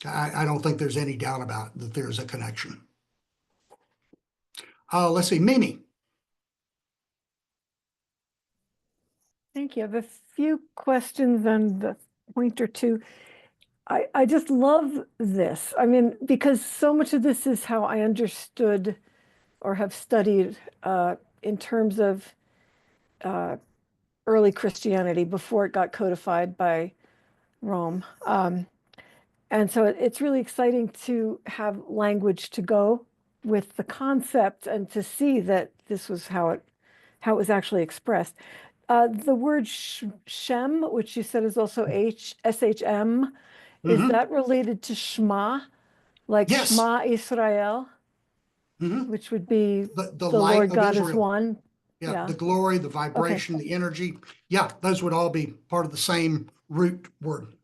I don't think there's any doubt about it, that there's a connection. Let's see, Mimi. Thank you. I have a few questions and a point or two. I just love this. I mean, because so much of this is how I understood or have studied in terms of early Christianity before it got codified by Rome. And so it's really exciting to have language to go with the concept and to see that this was how it was actually expressed. The word Shem, which you said is also SHM, is Mhm. that related to Shema, like Yes. Shema Israel, Mhm. which would be The the light Lord of God is Israel. one? Yeah, Yeah. the glory, the vibration, the energy. Yeah, those would all be part of the same root word.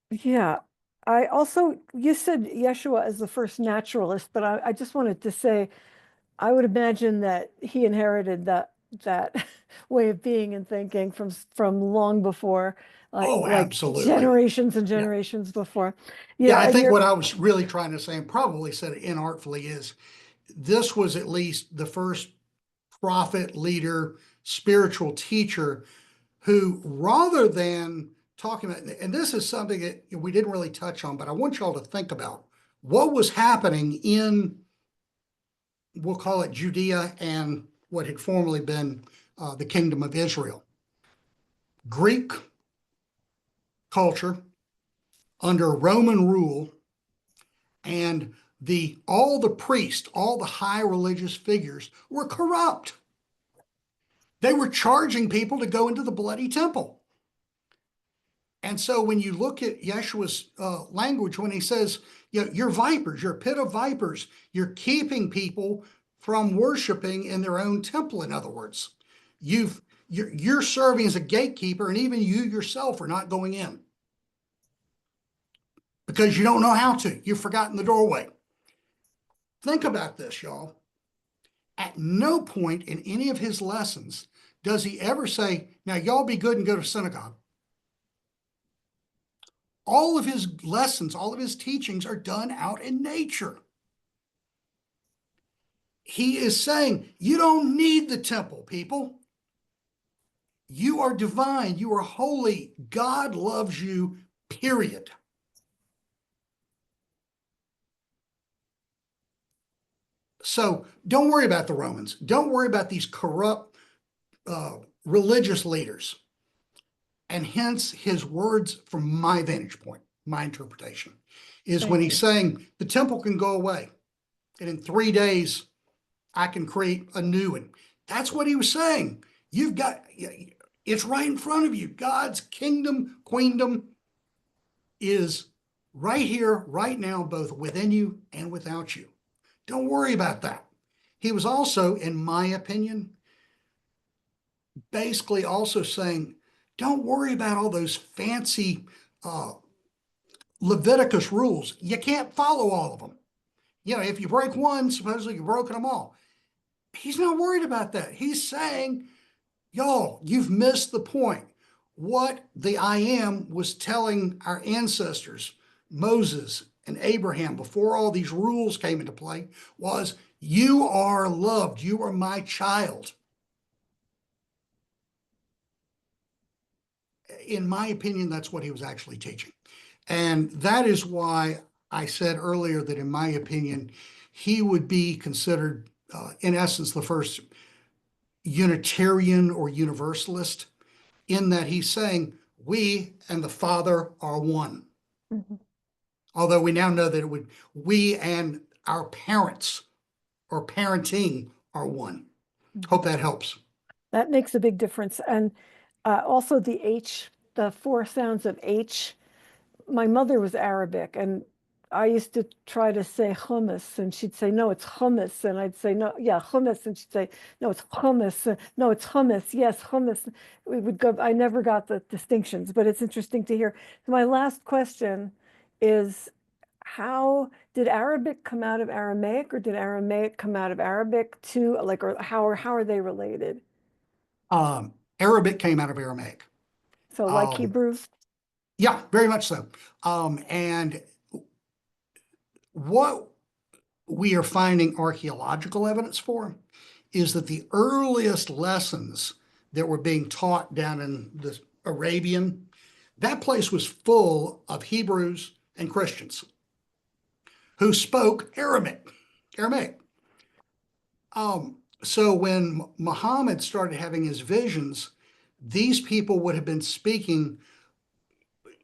Yeah. I also, you said Yeshua as the first naturalist, but I just wanted to say, I would imagine that he inherited that way of being and thinking from long before, Oh, like absolutely. generations and generations before. Yeah, I and think you're- what I was really trying to say, and probably said it inartfully, is this was at least the first prophet, leader, spiritual teacher who, rather than talking about, and this is something that we didn't really touch on, but I want y'all to think about what was happening in, we'll call it Judea and what had formerly been the kingdom of Israel. Greek culture under Roman rule, and all the priests, all the high religious figures were corrupt. They were charging people to go into the bloody temple. And so when you look at Yeshua's language, when he says, you're vipers, you're a pit of vipers, you're keeping people from worshiping in their own temple. In other words, you're serving as a gatekeeper, and even you yourself are not going in because you don't know how to. You've forgotten the doorway. Think about this, y'all. At no point in any of his lessons does he ever say, now y'all be good and go to synagogue. All of his lessons, all of his teachings are done out in nature. He is saying, you don't need the temple, people. You are divine. You are holy. God loves you, period. So don't worry about the Romans. Don't worry about these corrupt religious leaders. And hence his words, from my vantage point, my interpretation, is when he's saying the temple can go away. And in 3 days, I can create a new one. That's what he was saying. It's right in front of you. God's kingdom, queendom is right here, right now, both within you and without you. Don't worry about that. He was also, in my opinion, basically also saying, don't worry about all those fancy Leviticus rules. You can't follow all of them. If you break one, supposedly you've broken them all. He's not worried about that. He's saying, y'all, you've missed the point. What the I Am was telling our ancestors, Moses and Abraham, before all these rules came into play, was you are loved. You are my child. In my opinion, that's what he was actually teaching. And that is why I said earlier that, in my opinion, he would be considered, in essence, the first Unitarian or Universalist, in that he's saying we and the Father are one. Mhm. Although we now know that we and our parents or parenting are one. Hope that helps. That makes a big difference. And also the 4 sounds of H. My mother was Arabic, and I used to try to say hummus, and she'd say, no, it's hummus. And I'd say, no, yeah, hummus. And she'd say, no, it's hummus. No, it's hummus. Yes, hummus. We would go, I never got the distinctions, but it's interesting to hear. So my last question is, how did Arabic come out of Aramaic, or did Aramaic come out of Arabic too? Like, or how are they related? Arabic came out of Aramaic. So like Um, Hebrew? yeah, very much so. And what we are finding archaeological evidence for is that the earliest lessons that were being taught down in the Arabian, that place was full of Hebrews and Christians who spoke Aramaic. So when Muhammad started having his visions, these people would have been speaking,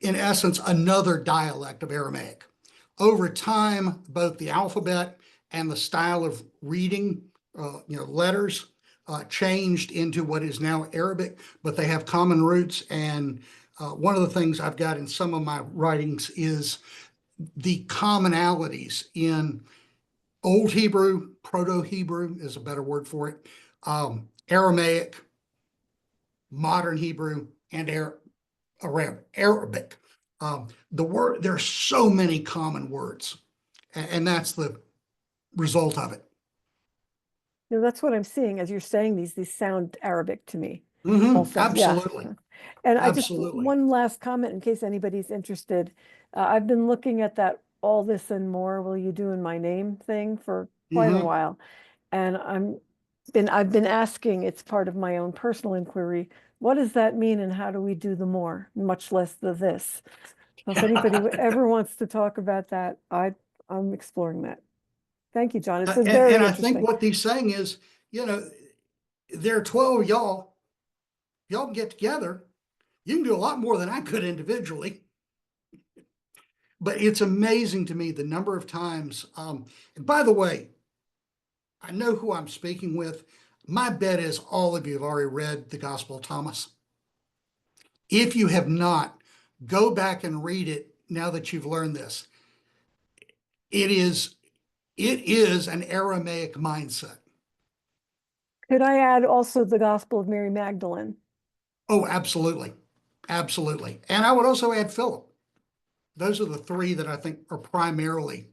in essence, another dialect of Aramaic. Over time, both the alphabet and the style of reading, letters, changed into what is now Arabic, but they have common roots. And one of the things I've got in some of my writings is the commonalities in Old Hebrew, Proto-Hebrew is a better word for it, Aramaic, Modern Hebrew, and Arabic. There's so many common words, and that's the result of it. That's what I'm seeing as you're saying these sound Arabic to me. Mhm, Also, yeah. absolutely. And I just, Absolutely. one last comment in case anybody's interested. I've been looking at that all this and more will you do in my name thing for quite a Mhm. while. And I've been asking, it's part of my own personal inquiry, what does that mean and how do we do the more, much less the this? So if anybody ever wants to talk about that, I'm exploring that. Thank you, John. It's a very And I think interesting. what he's saying is, there are 12 of y'all can get together. You can do a lot more than I could individually. But it's amazing to me the number of times. And by the way, I know who I'm speaking with. My bet is all of you have already read the Gospel of Thomas. If you have not, go back and read it now that you've learned this. It is an Aramaic mindset. Could I add also the Gospel of Mary Magdalene? Oh, absolutely. Absolutely. And I would also add Philip. Those are the three that I think are primarily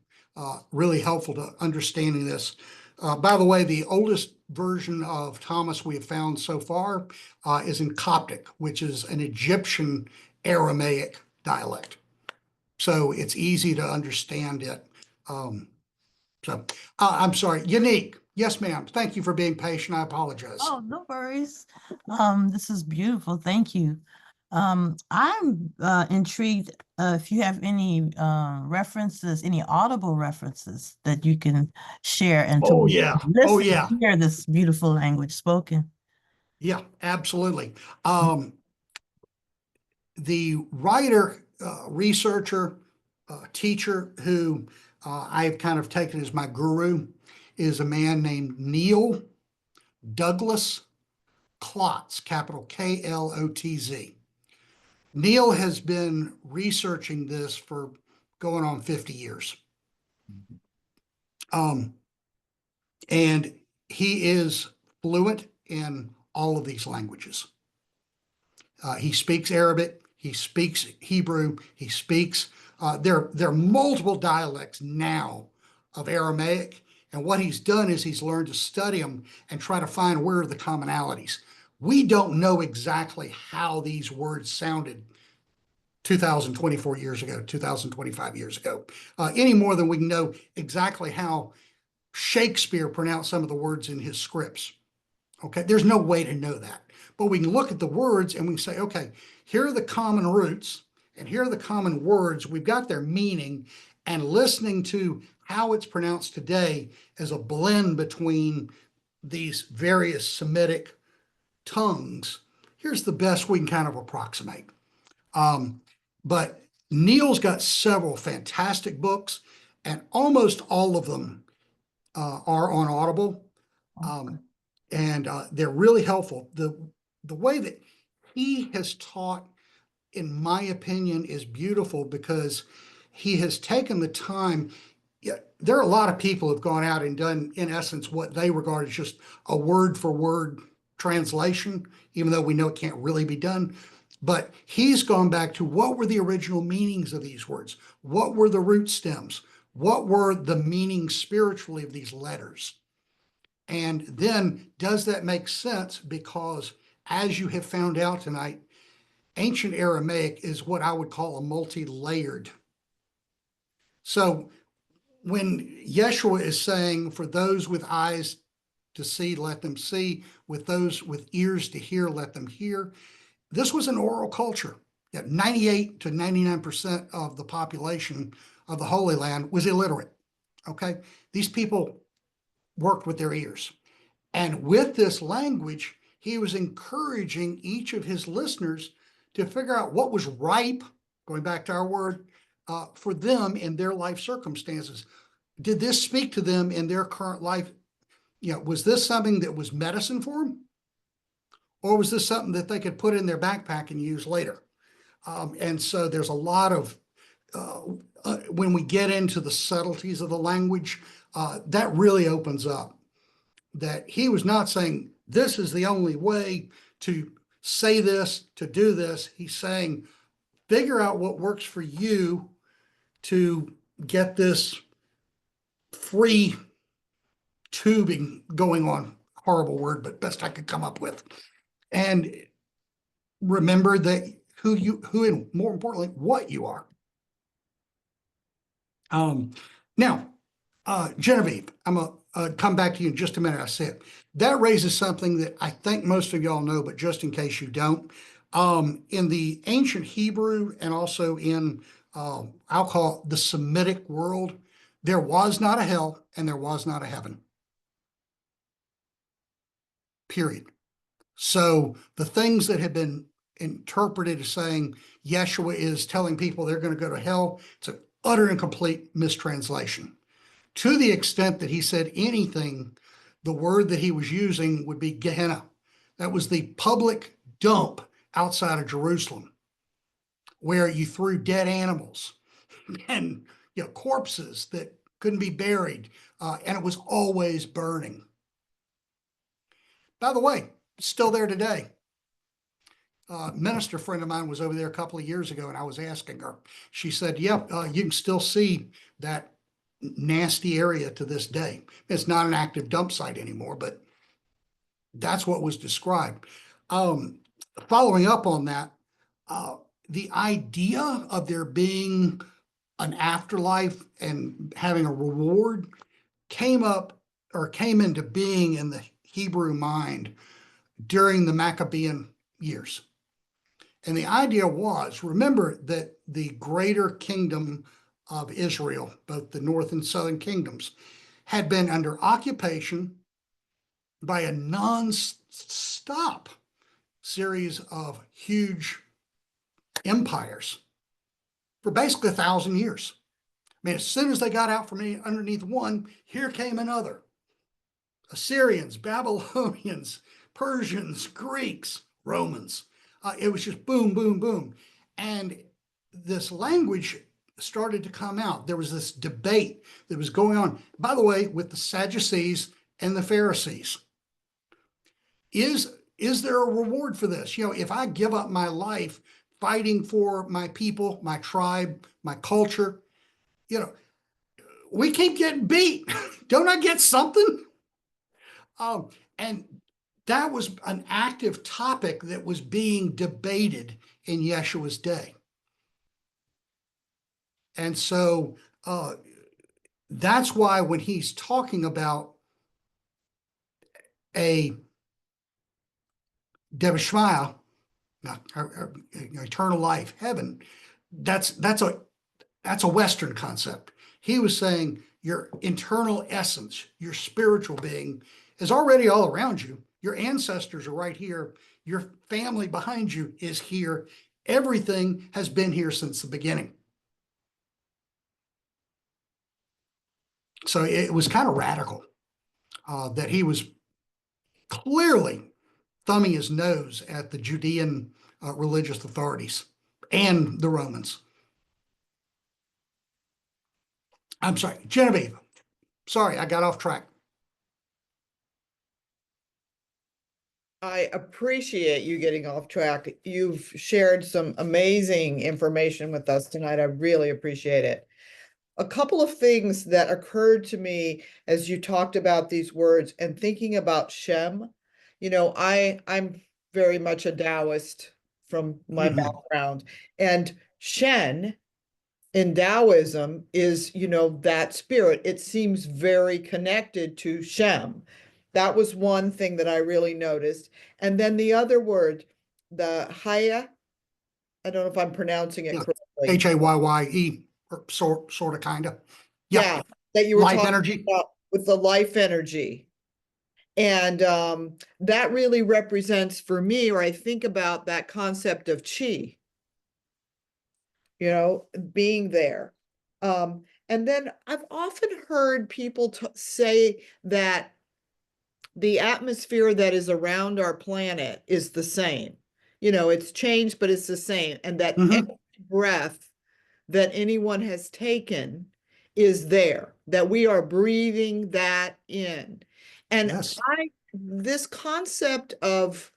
really helpful to understanding this. By the way, the oldest version of Thomas we have found so far is in Coptic, which is an Egyptian Aramaic dialect. So it's easy to understand it. I'm sorry, Unique. Yes, ma'am. Thank you for being patient. I apologize. Oh, no worries. This is beautiful. Thank you. I'm intrigued if you have any references, any audible references that you can share and to Oh, yeah. Oh, listen, yeah. hear this beautiful language spoken. Yeah, absolutely. The writer, researcher, teacher who I've kind of taken as my guru is a man named Neil Douglas Klotz, capital Klotz. Neil has been researching this for going on 50 years. And he is fluent in all of these languages. He speaks Arabic, he speaks Hebrew, he speaks, there are multiple dialects now of Aramaic. And what he's done is he's learned to study them and try to find where are the commonalities. We don't know exactly how these words sounded 2024 years ago, 2025 years ago, any more than we know exactly how Shakespeare pronounced some of the words in his scripts. Okay, there's no way to know that. But we can look at the words and we can say, okay, here are the common roots and here are the common words. We've got their meaning, and listening to how it's pronounced today as a blend between these various Semitic tongues, here's the best we can kind of approximate. But Neil's got several fantastic books, and almost all of them are on Audible. And they're really helpful. The way that he has taught, in my opinion, is beautiful because he has taken the time. Yeah, there are a lot of people who've gone out and done, in essence, what they regard as just a word for word translation, even though we know it can't really be done. But he's gone back to what were the original meanings of these words? What were the root stems? What were the meanings spiritually of these letters? And then does that make sense? Because as you have found out tonight, ancient Aramaic is what I would call a multi-layered. So when Yeshua is saying, for those with eyes to see, let them see, with those with ears to hear, let them hear, this was an oral culture. 98 to 99% of the population of the Holy Land was illiterate. Okay, these people worked with their ears. And with this language, he was encouraging each of his listeners to figure out what was ripe, going back to our word, for them in their life circumstances. Did this speak to them in their current life? Was this something that was medicine for them? Or was this something that they could put in their backpack and use later? And so there's a lot of, when we get into the subtleties of the language, that really opens up that he was not saying this is the only way to say this, to do this. He's saying, figure out what works for you to get this free tubing going on. Horrible word, but best I could come up with. And remember that who and more importantly, what you are. Now, Genevieve, I'm gonna come back to you in just a minute. I said that raises something that I think most of y'all know, but just in case you don't, in the ancient Hebrew and also in I'll call it the Semitic world, there was not a hell and there was not a heaven. Period. So the things that have been interpreted as saying Yeshua is telling people they're going to go to hell, it's an utter and complete mistranslation. To the extent that he said anything, the word that he was using would be Gehenna. That was the public dump outside of Jerusalem, where you threw dead animals and corpses that couldn't be buried, and it was always burning. By the way, it's still there today. Minister friend of mine was over there a couple of years ago, and I was asking her. She said, "Yep, you can still see that nasty area to this day. It's not an active dump site anymore, but that's what was described." Following up on that, the idea of there being an afterlife and having a reward came into being in the Hebrew mind during the Maccabean years. And the idea was, remember that the greater kingdom of Israel, both the north and southern kingdoms, had been under occupation by a non-stop series of huge empires for basically 1,000 years. I mean, as soon as they got out from underneath one, here came another. Assyrians, Babylonians, Persians, Greeks, Romans. It was just boom, boom, boom. And this language started to come out. There was this debate that was going on, by the way, with the Sadducees and the Pharisees. Is there a reward for this? If I give up my life fighting for my people, my tribe, my culture, we keep getting beat. Don't I get something? And that was an active topic that was being debated in Yeshua's day. And so that's why when he's talking about a Devashmaya, eternal life, heaven, that's a Western concept. He was saying your internal essence, your spiritual being is already all around you. Your ancestors are right here. Your family behind you is here. Everything has been here since the beginning. So it was kind of radical that he was clearly thumbing his nose at the Judean religious authorities and the Romans. I'm sorry, Genevieve. Sorry, I got off track. I appreciate you getting off track. You've shared some amazing information with us tonight. I really appreciate it. A couple of things that occurred to me as you talked about these words and thinking about Shem. I'm very much a Taoist from my Mhm. background, and Shen in Taoism is, that spirit. It seems very connected to Shem. That was one thing that I really noticed. And then the other word, the Haya, I don't know if I'm pronouncing it Yeah. correctly. Hayye, or sort of, kind of. Yeah, that you were Life talking energy. about with the life energy. And that really represents for me, or I think about that concept of chi, being there. And then I've often heard people say that the atmosphere that is around our planet is the same. It's changed, but it's the same. And that Mhm. every breath that anyone has taken is there, that we are breathing that in. And Yes. this concept of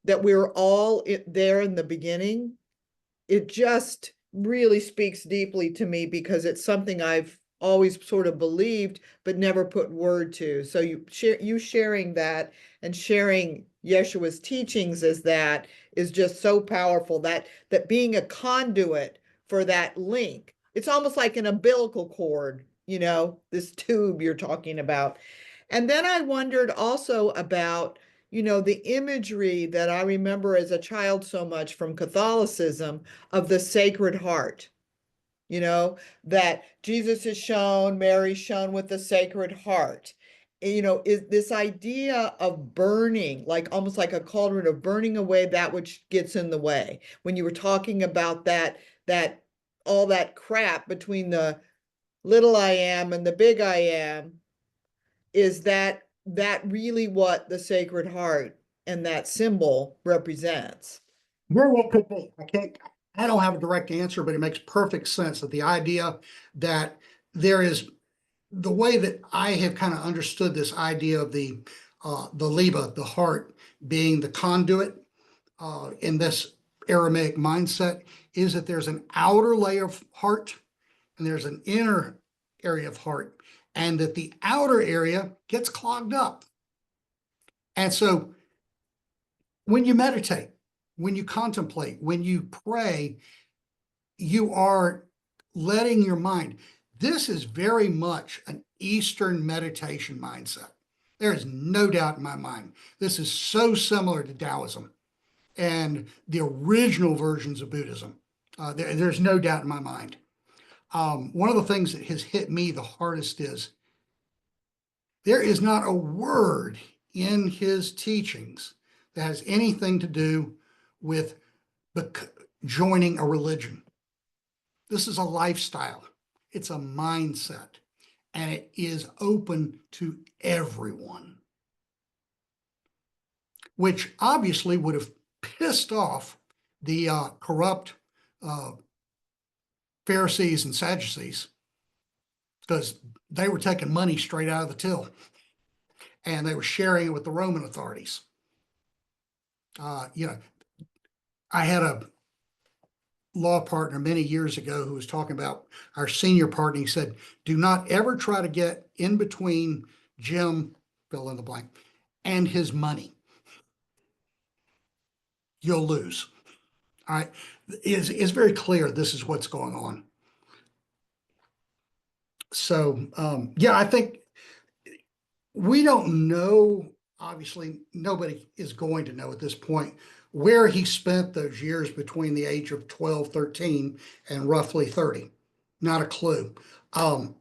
that we're all there in the beginning, it just really speaks deeply to me because it's something I've always sort of believed but never put word to. So you sharing that and sharing Yeshua's teachings as that is just so powerful, that being a conduit for that link. It's almost like an umbilical cord, this tube you're talking about. And then I wondered also about the imagery that I remember as a child so much from Catholicism of the Sacred Heart, that Jesus is shown, Mary's shown with the Sacred Heart. Is this idea of burning, like almost like a cauldron of burning away that which gets in the way. When you were talking about that all that crap between the little I am and the big I am, is that really what the Sacred Heart and that symbol represents? Very well could be. I don't have a direct answer, but it makes perfect sense that the idea that there is the way that I have kind of understood this idea of the liba, the heart, being the conduit in this Aramaic mindset, is that there's an outer layer of heart and there's an inner area of heart, and that the outer area gets clogged up. And so when you meditate, when you contemplate, when you pray, you are letting your mind. This is very much an Eastern meditation mindset. There is no doubt in my mind. This is so similar to Taoism and the original versions of Buddhism. There's no doubt in my mind. One of the things that has hit me the hardest is there is not a word in his teachings that has anything to do with joining a religion. This is a lifestyle. It's a mindset, and it is open to everyone, which obviously would have pissed off the corrupt Pharisees and Sadducees, because they were taking money straight out of the till and they were sharing it with the Roman authorities. I had a law partner many years ago who was talking about our senior partner. He said, do not ever try to get in between Jim, fill in the blank, and his money. You'll lose. All right. It's very clear this is what's going on. So, yeah, I think we don't know. Obviously, nobody is going to know at this point where he spent those years between the age of 12, 13, and roughly 30. Not a clue. I've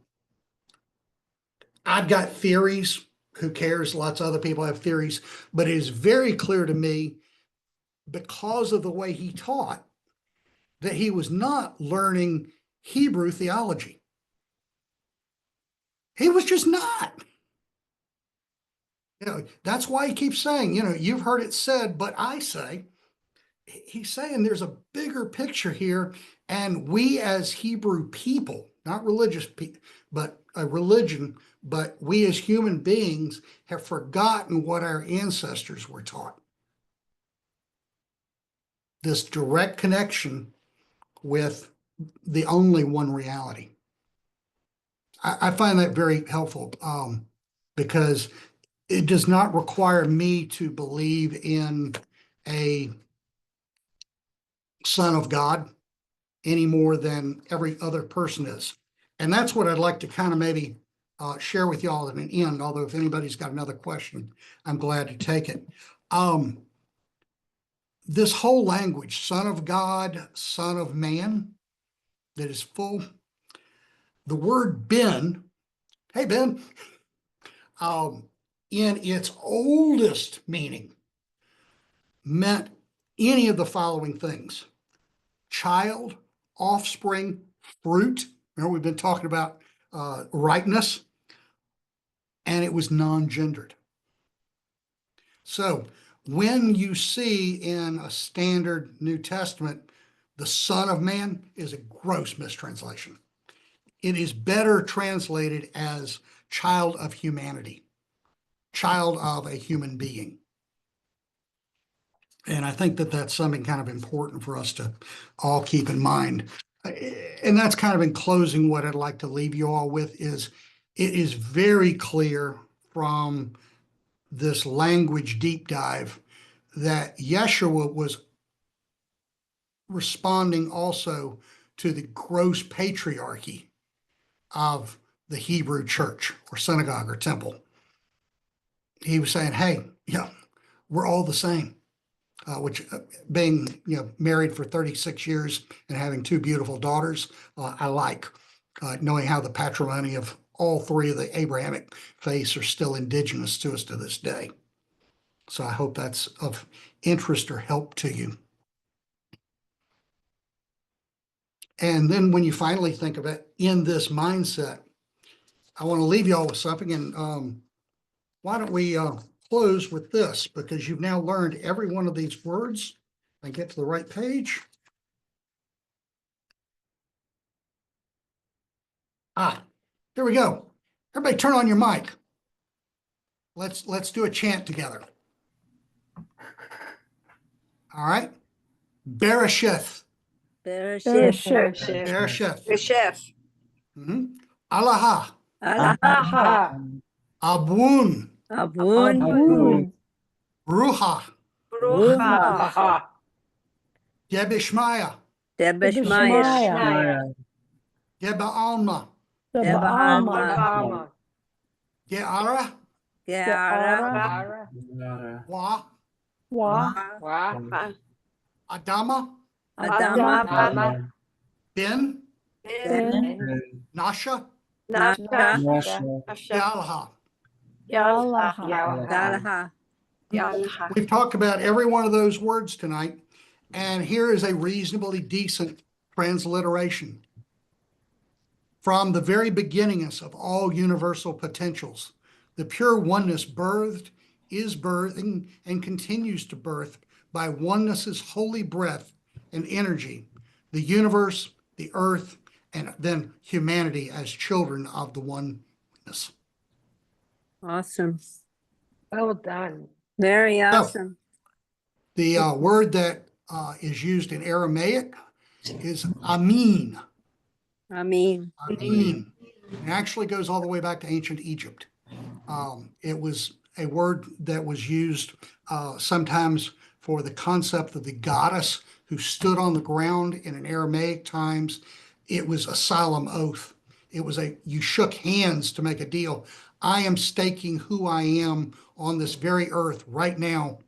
got theories. Who cares? Lots of other people have theories, but it is very clear to me, because of the way he taught, that he was not learning Hebrew theology. He was just not. That's why he keeps saying, you've heard it said, but I say. He's saying there's a bigger picture here, and we as Hebrew people, not religious people, but a religion, but we as human beings have forgotten what our ancestors were taught. This direct connection with the only one reality. I find that very helpful because it does not require me to believe in a son of God any more than every other person is. And that's what I'd like to kind of maybe share with y'all at an end, although if anybody's got another question, I'm glad to take it. This whole language, son of God, son of man, that is full, the word Ben, hey Ben, in its oldest meaning, meant any of the following things: child, offspring, fruit. Remember, we've been talking about ripeness, and it was non-gendered. So when you see in a standard New Testament, the Son of Man is a gross mistranslation. It is better translated as child of humanity, child of a human being. And I think that that's something kind of important for us to all keep in mind. And that's kind of in closing what I'd like to leave you all with is it is very clear from this language deep dive that Yeshua was responding also to the gross patriarchy of the Hebrew church or synagogue or temple. He was saying, hey, yeah, we're all the same. Which being married for 36 years and having two beautiful daughters, I like knowing how the patrimony of all three of the Abrahamic faiths are still indigenous to us to this day. So I hope that's of interest or help to you. And then when you finally think of it in this mindset, I want to leave you all with something. And why don't we close with this, because you've now learned every one of these words. I get to the right page. Here we go. Everybody turn on your mic. Let's do a chant together. All right. Bereshith. Bereshit. Bereshit. Bereshith. Alaha. Alaha. Abun. Abun. Abun. Ruha. Ruha. Debishmaya. Debeshmaya. Deba'alma. The Deba'alma. Ba'alma. Ge'ara. Ge'ara. Wa. Wa. Adama. Adama. Ben. Ben. Nasha. Nasha. Yalaha. Yalaha. Dalaha. We've talked about every one of those words tonight, and here is a reasonably decent transliteration. From the very beginningness of all universal potentials, the pure oneness birthed, is birthing, and continues to birth by oneness's holy breath and energy, the universe, the earth, and then humanity as children of the oneness. Awesome. Well done. Very awesome. The word that is used in Aramaic is amin. Amin. Amin. It actually goes all the way back to ancient Egypt. It was a word that was used sometimes for the concept of the goddess who stood on the ground. And in Aramaic times, it was a solemn oath. It was you shook hands to make a deal. I am staking who I am on this very earth right now.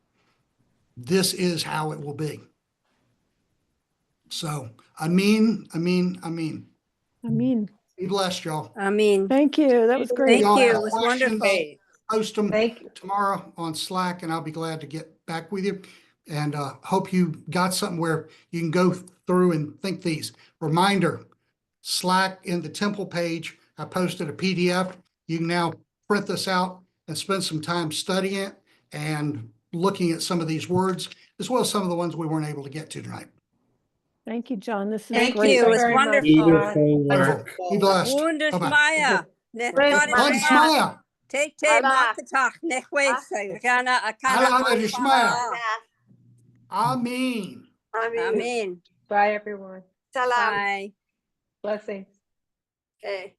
This is how it will be. So, amin, amin, amin. Amin. Be blessed, y'all. Amin. Thank you. That was great. Thank Y'all you. have It was questions, wonderful. I'll post them Thank you. tomorrow on Slack, and I'll be glad to get back with you. And hope you got something where you can go through and think these. Reminder, Slack in the temple page, I posted a PDF. You can now print this out and spend some time studying it and looking at some of these words, as well as some of the ones we weren't able to get to tonight. Thank you, John. This is Thank great. you. It was very much. wonderful. Beautiful Wonderful. work. Be blessed. Wunderschmeier. Great Hans Maya. Take Allah. Marketag. Nechwese. Kana Allah Ishmael. Allah. Amen. Amen. Bye, everyone. Salam. Bye. Blessings. Okay.